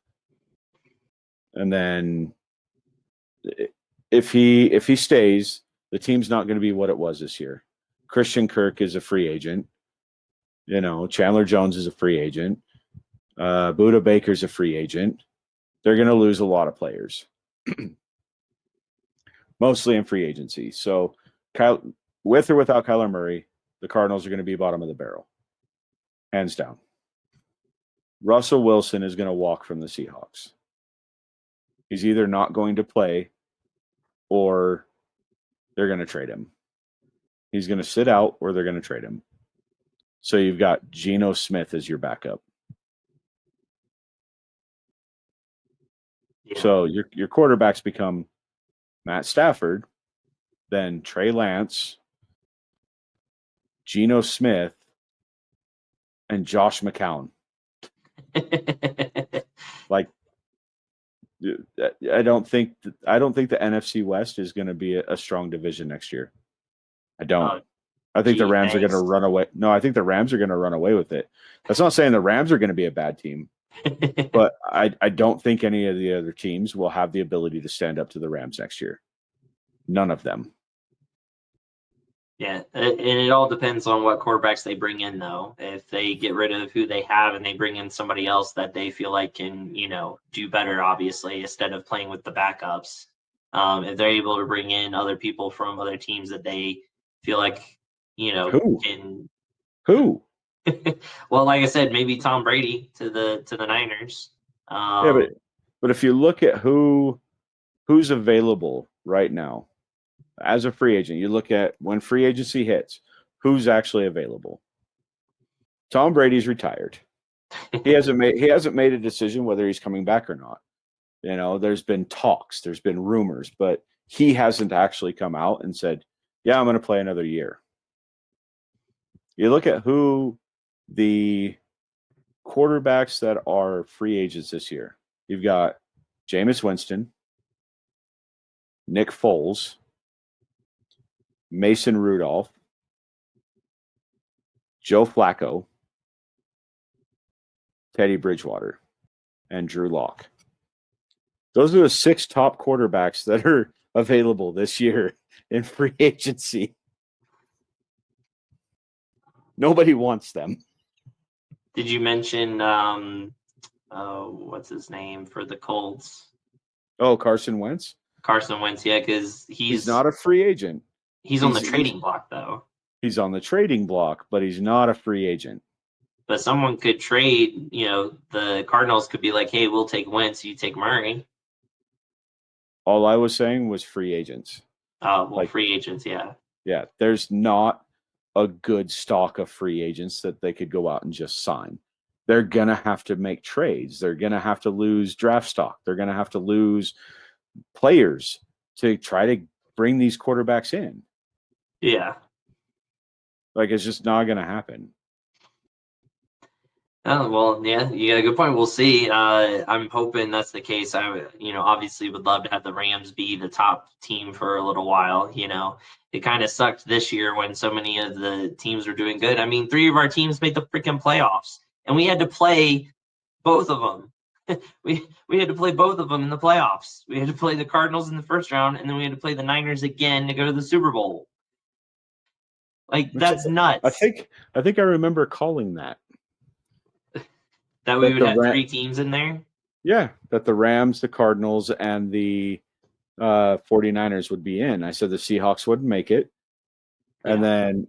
And then if he stays, the team's not going to be what it was this year. Christian Kirk is a free agent. Chandler Jones is a free agent. Buda Baker's a free agent. They're going to lose a lot of players, mostly in free agency. So, with or without Kyler Murray, the Cardinals are going to be bottom of the barrel, hands down. Russell Wilson is going to walk from the Seahawks. He's either not going to play or they're going to trade him. He's going to sit out or they're going to trade him. So you've got Geno Smith as your backup. Yeah. So your quarterbacks become Matt Stafford, then Trey Lance, Geno Smith, and Josh McCown. Like, I don't think the NFC West is going to be a strong division next year. I don't. I think the Rams are going to run away. No, I think the Rams are going to run away with it. That's not saying the Rams are going to be a bad team, but I don't think any of the other teams will have the ability to stand up to the Rams next year. None of them. Yeah, and it all depends on what quarterbacks they bring in, though. If they get rid of who they have and they bring in somebody else that they feel like can, do better, obviously, instead of playing with the backups. If they're able to bring in other people from other teams that they feel like, Who? can. Who? Well, like I said, maybe Tom Brady to the Niners. Yeah, but if you look at who's available right now as a free agent, you look at when free agency hits, who's actually available. Tom Brady's retired. He hasn't made a decision whether he's coming back or not. There's been talks, there's been rumors, but he hasn't actually come out and said, "Yeah, I'm going to play another year." You look at who the quarterbacks that are free agents this year. You've got Jameis Winston, Nick Foles, Mason Rudolph, Joe Flacco, Teddy Bridgewater, and Drew Lock. Those are the 6 top quarterbacks that are available this year in free agency. Nobody wants them. Did you mention what's his name for the Colts? Oh, Carson Wentz? Carson Wentz, yeah, because he's not a free agent. He's on the trading block, though. He's on the trading block, but he's not a free agent. But someone could trade, the Cardinals could be like, hey, we'll take Wentz, you take Murray. All I was saying was free agents. Oh, well, free agents, yeah. Yeah, there's not a good stock of free agents that they could go out and just sign. They're going to have to make trades. They're going to have to lose draft stock. They're going to have to lose players to try to bring these quarterbacks in. Yeah. Like, it's just not going to happen. Oh, well, yeah, you got a good point. We'll see. I'm hoping that's the case. I, obviously would love to have the Rams be the top team for a little while. It kind of sucked this year when so many of the teams were doing good. I mean, 3 of our teams made the freaking playoffs, and we had to play both of them. we had to play both of them in the playoffs. We had to play the Cardinals in the first round, and then we had to play the Niners again to go to the Super Bowl. Like, that's nuts. I think I remember calling that. That we would have 3 teams in there? Yeah, that the Rams, the Cardinals, and the 49ers would be in. I said the Seahawks wouldn't make it. And then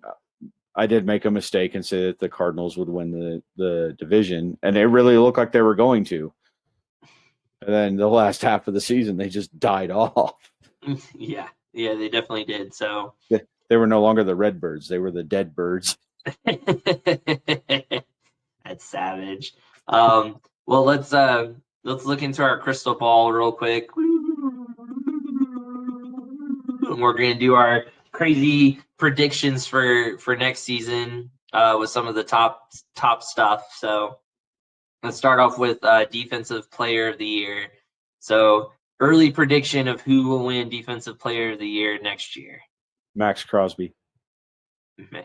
I did make a mistake and say that the Cardinals would win the division. And it really looked like they were going to. And then the last half of the season, they just died off. Yeah, they definitely did. So they were no longer the Redbirds. They were the Dead Birds. That's savage. Well, let's look into our crystal ball real quick. We're gonna do our crazy predictions for next season with some of the top stuff. So let's start off with Defensive Player of the Year. So early prediction of who will win Defensive Player of the Year next year. Max Crosby.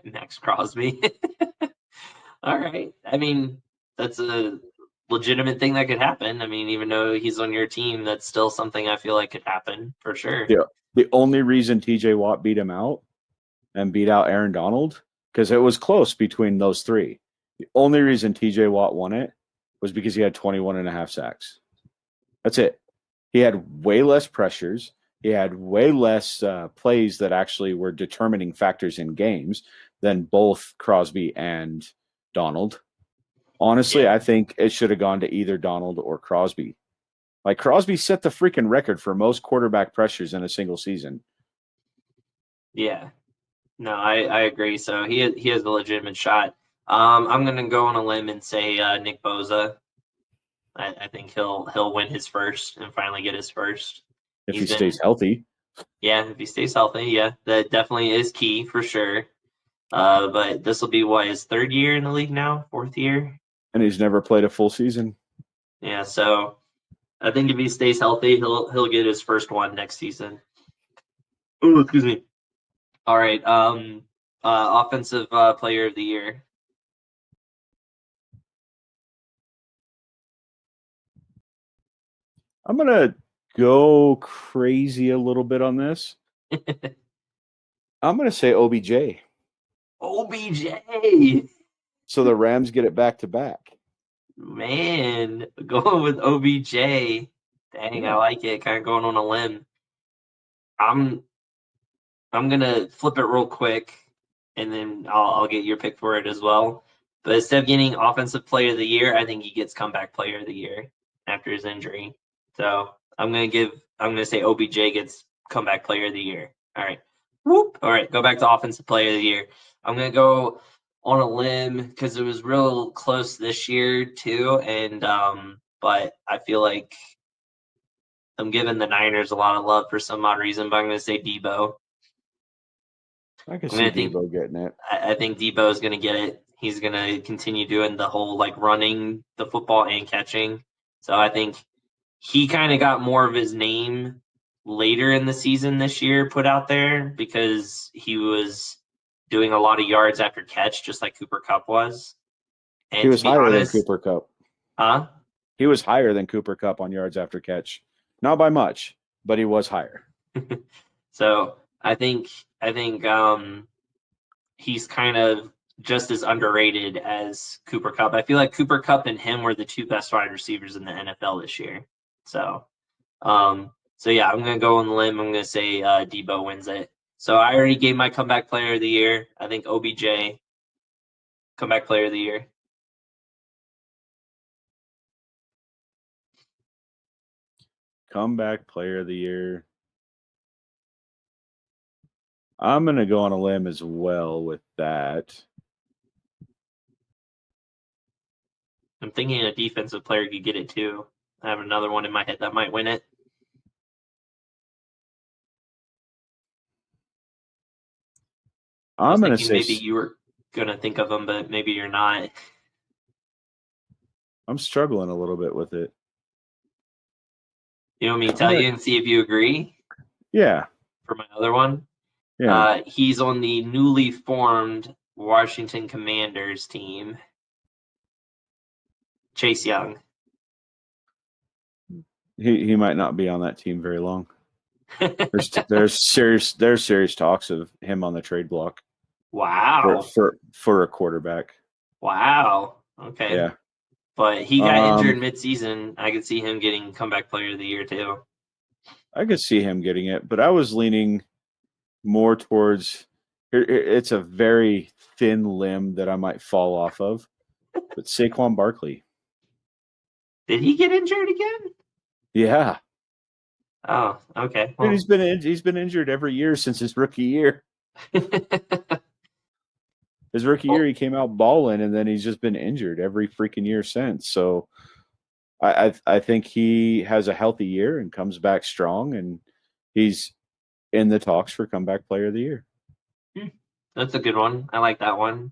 Max Crosby. All right. I mean, that's a legitimate thing that could happen. I mean, even though he's on your team, that's still something I feel like could happen for sure. Yeah. The only reason TJ Watt beat him out and beat out Aaron Donald, because it was close between those 3. The only reason TJ Watt won it was because he had 21.5 sacks. That's it. He had way less pressures. He had way less plays that actually were determining factors in games than both Crosby and Donald. Honestly, I think it should have gone to either Donald or Crosby. Like, Crosby set the freaking record for most quarterback pressures in a single season. Yeah. No, I agree. So he has a legitimate shot. I'm gonna go on a limb and say Nick Bosa. I think he'll win his first and finally get his first. If he He's stays been healthy. Yeah, if he stays healthy, yeah, that definitely is key for sure. But this will be his third year in the league now, fourth year. And he's never played a full season. Yeah, so I think if he stays healthy, he'll get his first one next season. Oh, excuse me. All right. Offensive player of the year. I'm going to go crazy a little bit on this. I'm going to say OBJ. OBJ. So the Rams get it back to back. Man, going with OBJ. Dang, I Yeah. like it. Kind of going on a limb. I'm gonna flip it real quick, and then I'll get your pick for it as well. But instead of getting offensive player of the year, I think he gets comeback player of the year after his injury. So I'm gonna say OBJ gets comeback player of the year. All right. Whoop. All right, go back to offensive player of the year. I'm gonna go on a limb because it was real close this year too, and but I feel like I'm giving the Niners a lot of love for some odd reason, but I'm gonna say Debo. I can I'm see gonna think Debo getting it. I think Debo is going to get it. He's going to continue doing the whole like running the football and catching. So I think he kind of got more of his name later in the season this year put out there because he was doing a lot of yards after catch, just like Cooper Cup was. He And to was be higher than honest, Cooper Cup. huh? He was higher than Cooper Cup on yards after catch. Not by much, but he was higher. So I think he's kind of just as underrated as Cooper Cup. I feel like Cooper Cup and him were the two best wide receivers in the NFL this year. So, so yeah, I'm gonna go on the limb. I'm gonna say Debo wins it. So I already gave my comeback player of the year. I think OBJ comeback player of the year. Comeback player of the year. I'm going to go on a limb as well with that. I'm thinking a defensive player could get it too. I have another one in my head that might win it. I was I'm going to thinking say maybe you were gonna think of them, but maybe you're not. I'm struggling a little bit with it. You want me to tell you and see if you agree Yeah. for my other one? Yeah. He's on the newly formed Washington Commanders team. Chase Young. He might not be on that team very long. There's serious talks of him on the trade block. Wow. For a quarterback. Wow. Okay. Yeah. But he got injured midseason. I could see him getting comeback player of the year too. I could see him getting it, but I was leaning more towards it's a very thin limb that I might fall off of. But Saquon Barkley. Did he get injured again? Yeah. Oh, okay. Well, Dude, he's been injured every year since his rookie year. His rookie year, he came out balling, and then he's just been injured every freaking year since. So I think he has a healthy year and comes back strong, and he's in the talks for comeback player of the year. That's a good one. I like that one.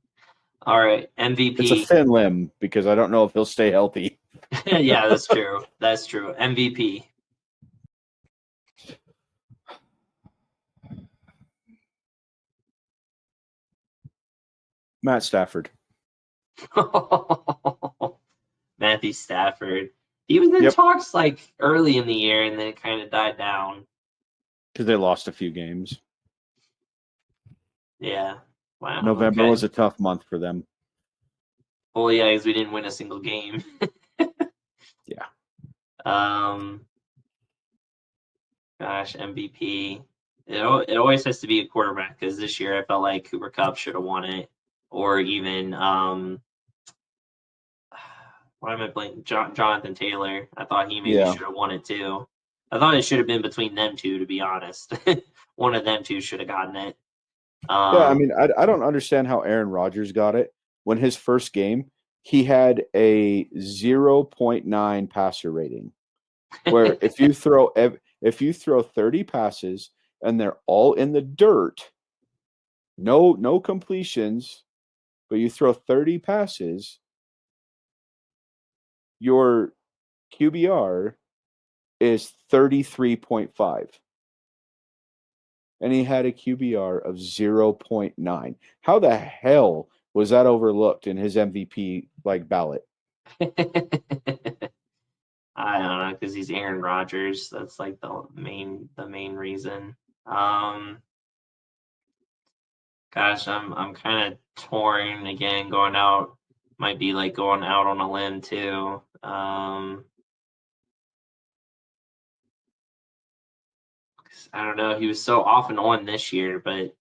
All right, MVP. It's a thin limb because I don't know if he'll stay healthy. Yeah, that's true. That's true. MVP. Matt Stafford. Matthew Stafford. He was in talks like early in the year and then it kind of died down. Because they lost a few games. Yeah. Wow. November okay. was a tough month for them. Well, yeah, because we didn't win a single game. Yeah. Gosh, MVP. It always has to be a quarterback because this year I felt like Cooper Kupp should have won it, or even why am I blanking? Jonathan Taylor. I thought he maybe should have won it too. I thought it should have been between them two, to be honest. One of them two should have gotten it. Yeah, I mean, I don't understand how Aaron Rodgers got it. When his first game, he had a 0.9 passer rating. Where if you throw 30 passes and they're all in the dirt, no completions, but you throw 30 passes, your QBR is 33.5. And he had a QBR of 0.9. How the hell was that overlooked in his MVP ballot? I don't know, because he's Aaron Rodgers. That's like the main reason. Um, Gosh, I'm kind of torn again. Going out might be like going out on a limb too. 'Cause I don't know. He was so off and on this year, but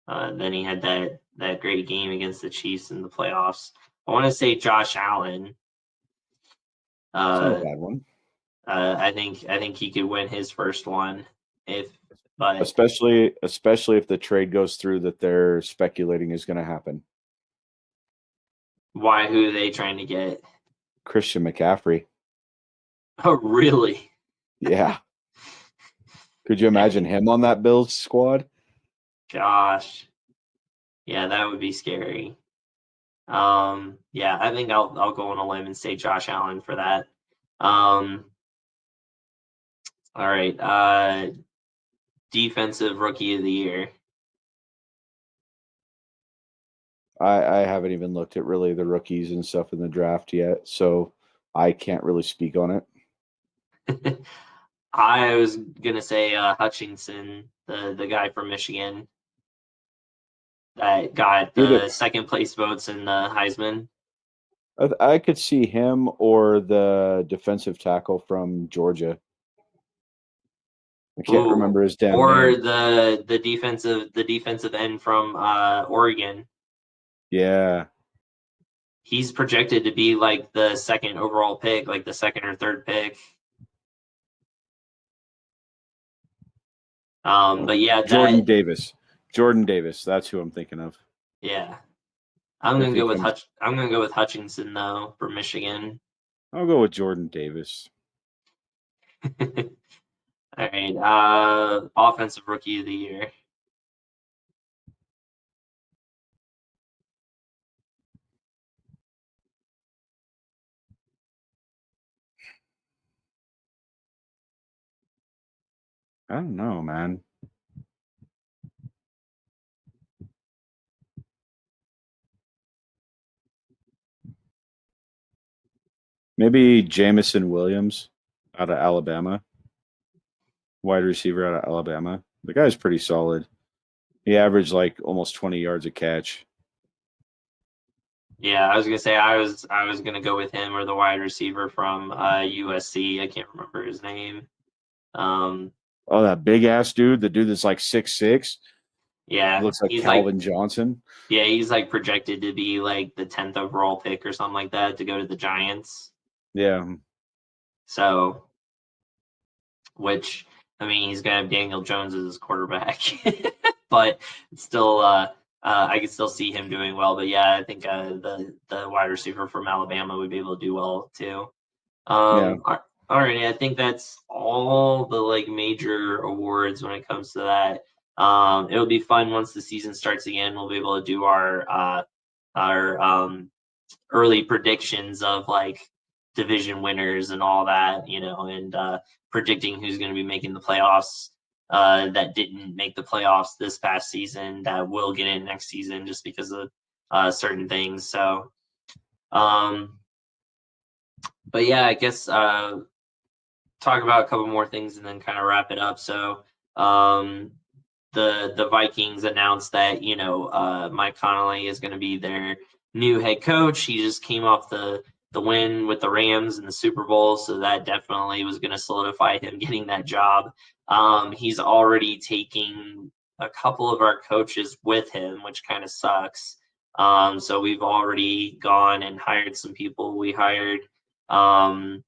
then he had that great game against the Chiefs in the playoffs. I want to say Josh Allen. It's not a Uh, bad one. I think he could win his first one if, but Especially if the trade goes through that they're speculating is going to happen. why? Who are they trying to get? Christian McCaffrey. Oh, really? Yeah. Could you imagine Dang, him on that Bills squad? gosh, yeah, that would be scary. Yeah, I think I'll go on a limb and say Josh Allen for that. Um, all right, defensive rookie of the year. I haven't even looked at really the rookies and stuff in the draft yet, so I can't really speak on it. I was gonna say Hutchinson, the guy from Michigan that got Either the second place votes in the Heisman. I could see him or the defensive tackle from Georgia. I can't Ooh, remember his damn or name. the defensive end from Oregon. Yeah. He's projected to be like the second overall pick, like the second or third pick. But yeah, Jordan Davis. Jordan Davis. That's who I'm thinking of. yeah. I'm If gonna he go with comes, Hutchinson though for Michigan. I'll go with Jordan Davis. All right. Offensive rookie of the year. I don't know, man. Maybe Jamison Williams out of Alabama, wide receiver out of Alabama. The guy's pretty solid. He averaged like almost 20 yards a catch. Yeah, I was gonna say I was gonna go with him or the wide receiver from USC. I can't remember his name. Um, Oh, that big ass dude, the dude that's like 6'6", yeah, looks like Calvin Johnson. he's like projected to be like the 10th overall pick or something like that to go to the Giants. Yeah. So, which I mean, he's gonna have Daniel Jones as his quarterback, but it's still, I can still see him doing well. But yeah, I think the wide receiver from Alabama would be able to do well too. Yeah. All right, I think that's all the like major awards when it comes to that. It'll be fun once the season starts again. We'll be able to do our early predictions of like division winners and all that, and predicting who's going to be making the playoffs that didn't make the playoffs this past season that will get in next season just because of certain things. So, um, but yeah, I guess talk about a couple more things and then kind of wrap it up. So, um, the Vikings announced that Mike Connolly is going to be their new head coach. He just came off the win with the Rams in the Super Bowl, so that definitely was going to solidify him getting that job. He's already taking a couple of our coaches with him, which kind of sucks. So we've already gone and hired some people. We hired um,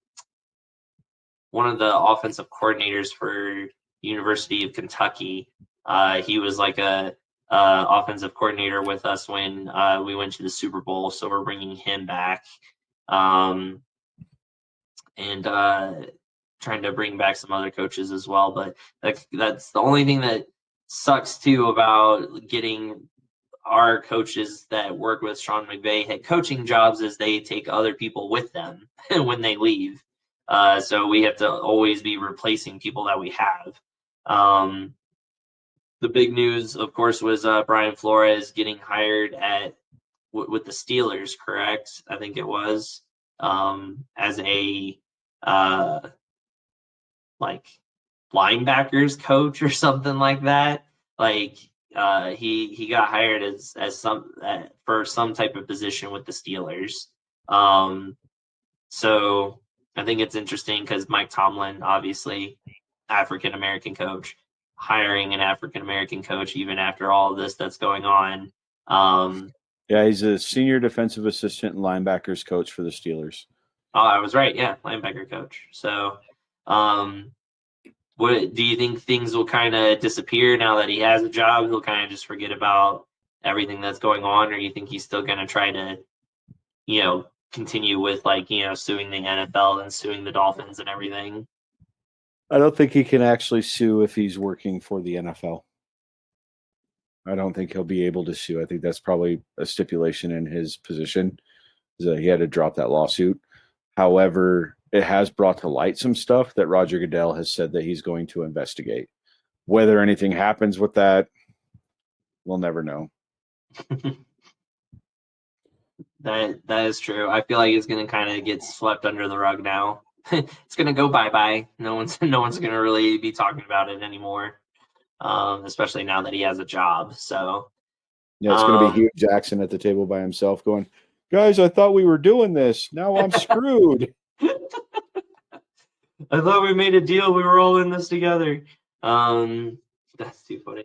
one of the offensive coordinators for University of Kentucky. He was like offensive coordinator with us when we went to the Super Bowl, so we're bringing him back, and trying to bring back some other coaches as well. But that's the only thing that sucks too about getting our coaches that work with Sean McVay head coaching jobs is they take other people with them when they leave. So we have to always be replacing people that we have. The big news, of course, was Brian Flores getting hired with the Steelers, correct? I think it was, as a like linebackers coach or something like that. Like he got hired as some for some type of position with the Steelers. So I think it's interesting because Mike Tomlin, obviously African American coach, hiring an African American coach even after all of this that's going on. Yeah, he's a senior defensive assistant and linebackers coach for the Steelers. Oh, I was right. Yeah, linebacker coach. So, what do you think things will kind of disappear now that he has a job? He'll kind of just forget about everything that's going on, or you think he's still going to try to, continue with suing the NFL and suing the Dolphins and everything? I don't think he can actually sue if he's working for the NFL. I don't think he'll be able to sue. I think that's probably a stipulation in his position, is that he had to drop that lawsuit. However, it has brought to light some stuff that Roger Goodell has said that he's going to investigate. Whether anything happens with that, we'll never know. That is true. I feel like it's going to kind of get swept under the rug now. It's going to go bye-bye. No one's going to really be talking about it anymore, especially now that he has a job. So yeah, it's going to be Hugh Jackson at the table by himself going, guys, I thought we were doing this. Now I'm screwed. I thought we made a deal. We were all in this together. That's too funny.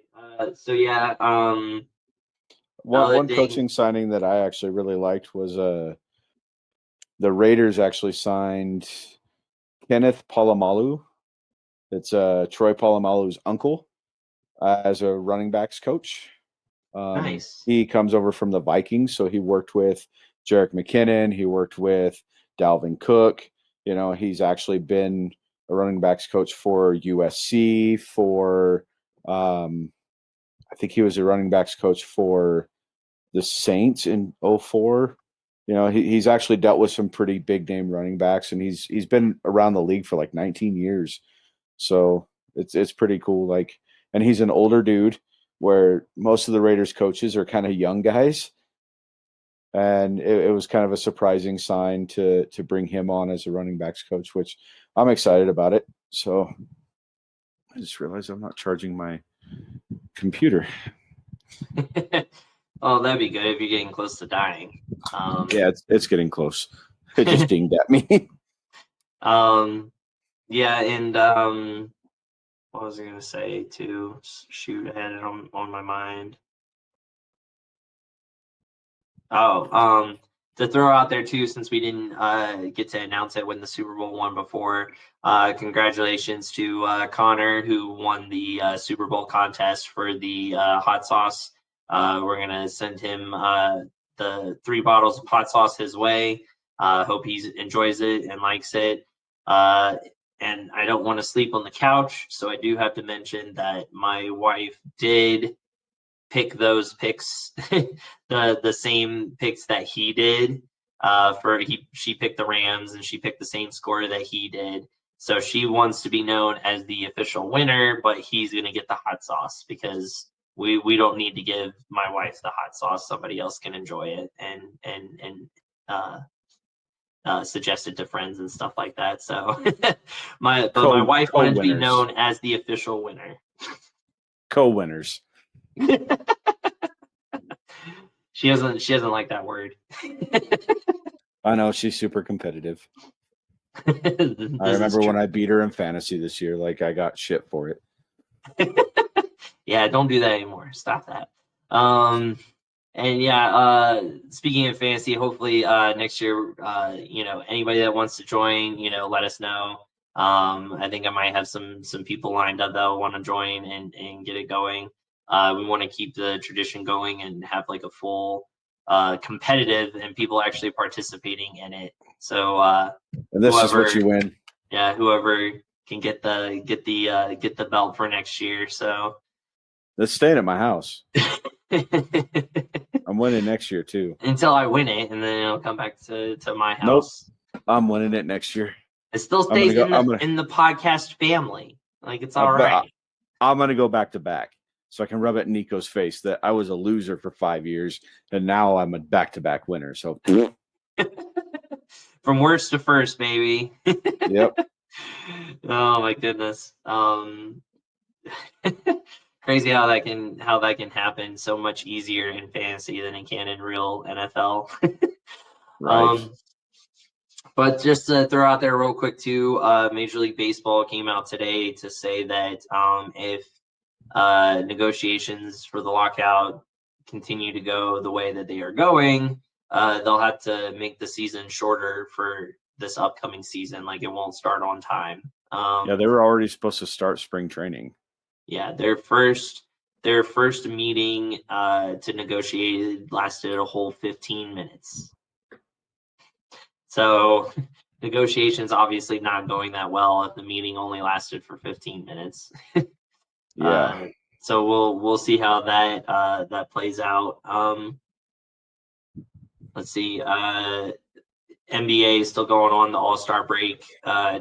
So yeah. One coaching signing that I actually really liked was the Raiders actually signed Kenneth Palomalu. It's Troy Polamalu's uncle as a running backs coach. Nice. He comes over from the Vikings, so he worked with Jerick McKinnon. He worked with Dalvin Cook. He's actually been a running backs coach for USC. I think he was a running backs coach for the Saints in 2004. He's actually dealt with some pretty big name running backs, and he's been around the league for like 19 years. So it's pretty cool. And he's an older dude, where most of the Raiders coaches are kind of young guys. And it was kind of a surprising sign to bring him on as a running backs coach, which I'm excited about it. So I just realized I'm not charging my computer. Oh, that'd be good if you're getting close to dying. Yeah, it's getting close. It just dinged at me. Yeah, and what was I gonna say to shoot ahead on my mind? Oh, to throw out there too, since we didn't get to announce it when the Super Bowl won before. Congratulations to Connor, who won the Super Bowl contest for the hot sauce. We're gonna send him the 3 bottles of hot sauce his way. Hope he enjoys it and likes it. And I don't want to sleep on the couch, so I do have to mention that my wife did pick those picks, the same picks that he did. She picked the Rams and she picked the same score that he did. So she wants to be known as the official winner, but he's going to get the hot sauce because we don't need to give my wife the hot sauce. Somebody else can enjoy it and suggest it to friends and stuff like that. So my wife wanted to be known as the official winner. Co-winners. She doesn't like that word. I know, she's super competitive. I remember when I beat her in fantasy this year, I got shit for it. Yeah, don't do that anymore. Stop that. And speaking of fantasy, hopefully next year, anybody that wants to join, let us know. I think I might have some people lined up that will want to join and get it going. We want to keep the tradition going and have like a full competitive and people actually participating in it. So And this is what you win. Yeah, whoever can get the belt for next year. So that's staying at my house. I'm winning next year too. Until I win it, and then it'll come back to my house. Nope. I'm winning it next year. It still stays in the podcast family. Like, it's all right. I'm going to go back to back so I can rub it in Nico's face that I was a loser for 5 years and now I'm a back-to-back winner. So from worst to first, baby. Yep. Oh my goodness. Crazy how that can happen so much easier in fantasy than it can in real NFL. Right. But just to throw out there real quick too, Major League Baseball came out today to say that if negotiations for the lockout continue to go the way that they are going, they'll have to make the season shorter for this upcoming season. Like, it won't start on time. Yeah, they were already supposed to start spring training. Yeah, their first meeting to negotiate lasted a whole 15 minutes. So negotiations obviously not going that well if the meeting only lasted for 15 minutes. Yeah. So we'll see how that plays out. Let's see. NBA is still going on. The All-Star break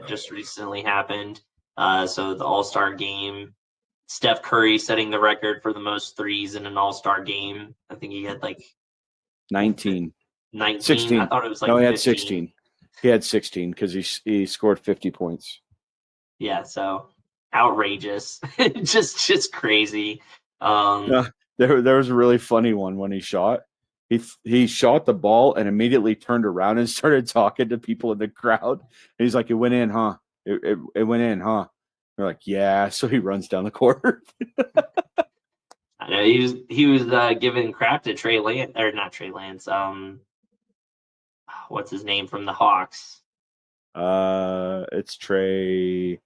just recently happened. So the All-Star game, Steph Curry setting the record for the most threes in an All-Star game. I think he had like 19. 16. I thought it was like no, he had 15. 16. He had 16 because he scored 50 points. Yeah, so outrageous. just crazy. There was a really funny one when he shot. He shot the ball and immediately turned around and started talking to people in the crowd. And he's like, "It went in, huh? It went in, huh?" They're like, "Yeah." So he runs down the court. I know he was giving crap to Trey Lance, or not Trey Lance. What's his name from the Hawks? It's Trey.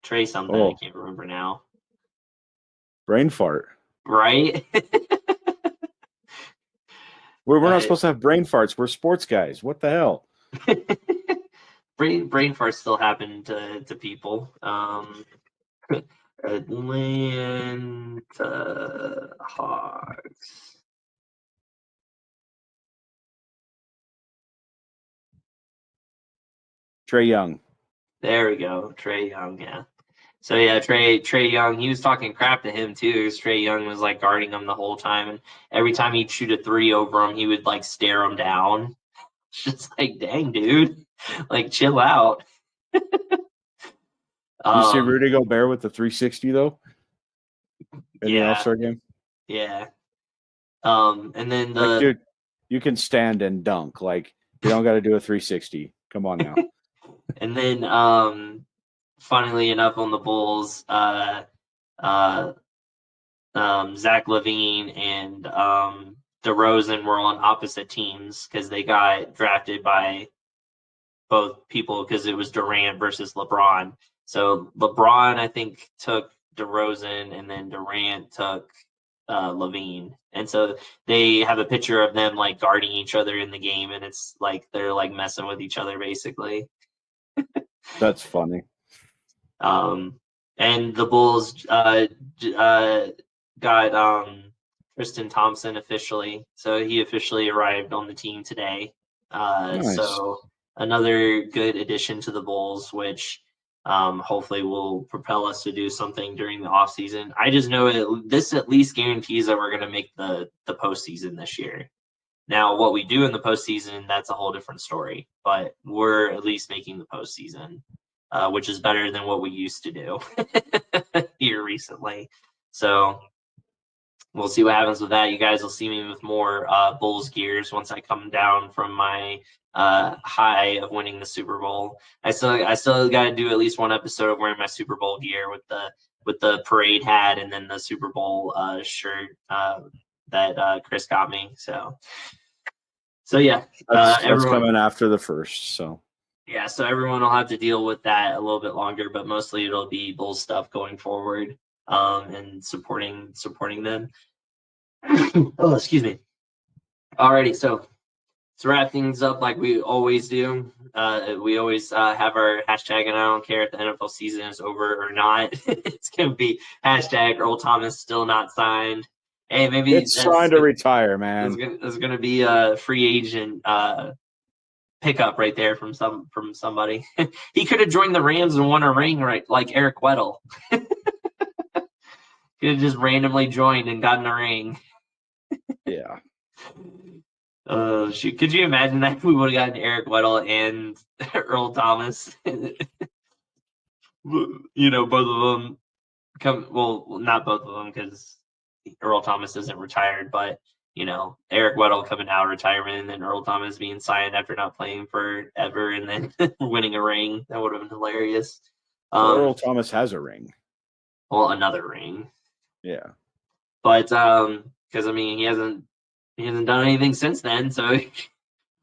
Trey something. I can't remember now. Brain fart. Right? We're not supposed to have brain farts. We're sports guys. What the hell? brain farts still happen to people. Atlanta Hawks. Trae Young. There we go. Trae Young, yeah. So yeah, Trae Young, he was talking crap to him too, because Trae Young was like guarding him the whole time, and every time he'd shoot a three over him, he would like stare him down. It's just like, dang, dude, like, chill out. You see Rudy Gobert with the 360 though in the All-Star game. Yeah. And then dude, you can stand and dunk. Like, you don't got to do a 360. Come on now. And then, funnily enough, on the Bulls, Zach LaVine and DeRozan were on opposite teams because they got drafted by both people because it was Durant versus LeBron. So LeBron, I think, took DeRozan, and then Durant took LaVine. And so they have a picture of them like guarding each other in the game, and it's like they're like messing with each other basically. That's funny. And the Bulls got Tristan Thompson officially. So he officially arrived on the team today. Nice. So another good addition to the Bulls, which hopefully will propel us to do something during the offseason. I just know this at least guarantees that we're going to make the postseason this year. Now, what we do in the postseason, that's a whole different story. But we're at least making the postseason, which is better than what we used to do here recently. So we'll see what happens with that. You guys will see me with more Bulls gears once I come down from my high of winning the Super Bowl. I still got to do at least one episode of wearing my Super Bowl gear with the parade hat and then the Super Bowl shirt that Chris got me. So yeah, that's coming after the first. So yeah, so everyone will have to deal with that a little bit longer, but mostly it'll be Bulls stuff going forward. and supporting them. Oh, excuse me. Alrighty, so to wrap things up like we always do, we always have our hashtag, and I don't care if the NFL season is over or not. It's going to be hashtag Earl Thomas still not signed. Hey, maybe It's time to retire, man. There's going to be a free agent pickup right there from somebody. He could have joined the Rams and won a ring, right? Like Eric Weddle. He could have just randomly joined and gotten a ring. Yeah. Shoot. Could you imagine that if we would have gotten Eric Weddle and Earl Thomas? You know, both of them not both of them because Earl Thomas isn't retired, but you know, Eric Weddle coming out of retirement and then Earl Thomas being signed after not playing forever and then winning a ring. That would have been hilarious. Earl Thomas has a ring. Well, another ring. Yeah. But because I mean he hasn't done anything since then, so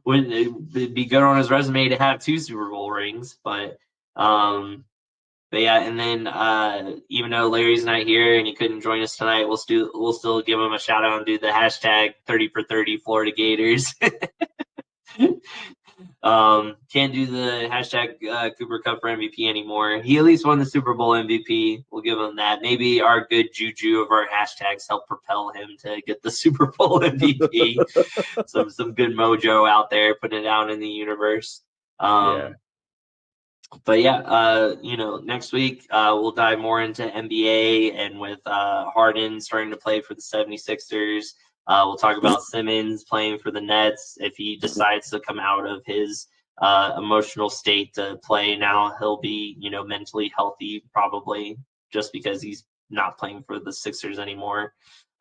it'd be good on his resume to have 2 Super Bowl rings. But yeah, and then even though Larry's not here and he couldn't join us tonight, we'll still give him a shout out and do the hashtag 30 for 30 Florida Gators. Can't do the hashtag Cooper Cup for MVP anymore. He at least won the Super Bowl MVP. We'll give him that. Maybe our good juju of our hashtags help propel him to get the Super Bowl MVP. some good mojo out there, putting it out in the universe. Yeah. But yeah, you know, next week we'll dive more into NBA, and with Harden starting to play for the 76ers, we'll talk about Simmons playing for the Nets. If he decides to come out of his emotional state to play now, he'll be, you know, mentally healthy probably just because he's not playing for the Sixers anymore.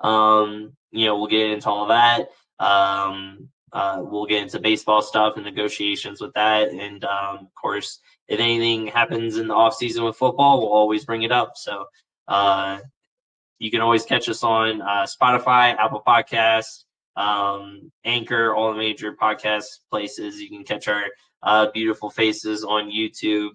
You know, we'll get into all that. We'll get into baseball stuff and negotiations with that. And of course, if anything happens in the offseason with football, we'll always bring it up. So you can always catch us on Spotify, Apple Podcasts, Anchor, all the major podcast places. You can catch our beautiful faces on YouTube,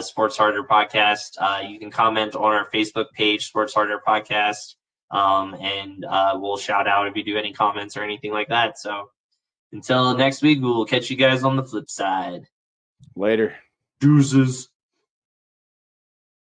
Sports Harder Podcast. You can comment on our Facebook page, Sports Harder Podcast, and we'll shout out if you do any comments or anything like that. So until next week, we will catch you guys on the flip side. Later. Deuces.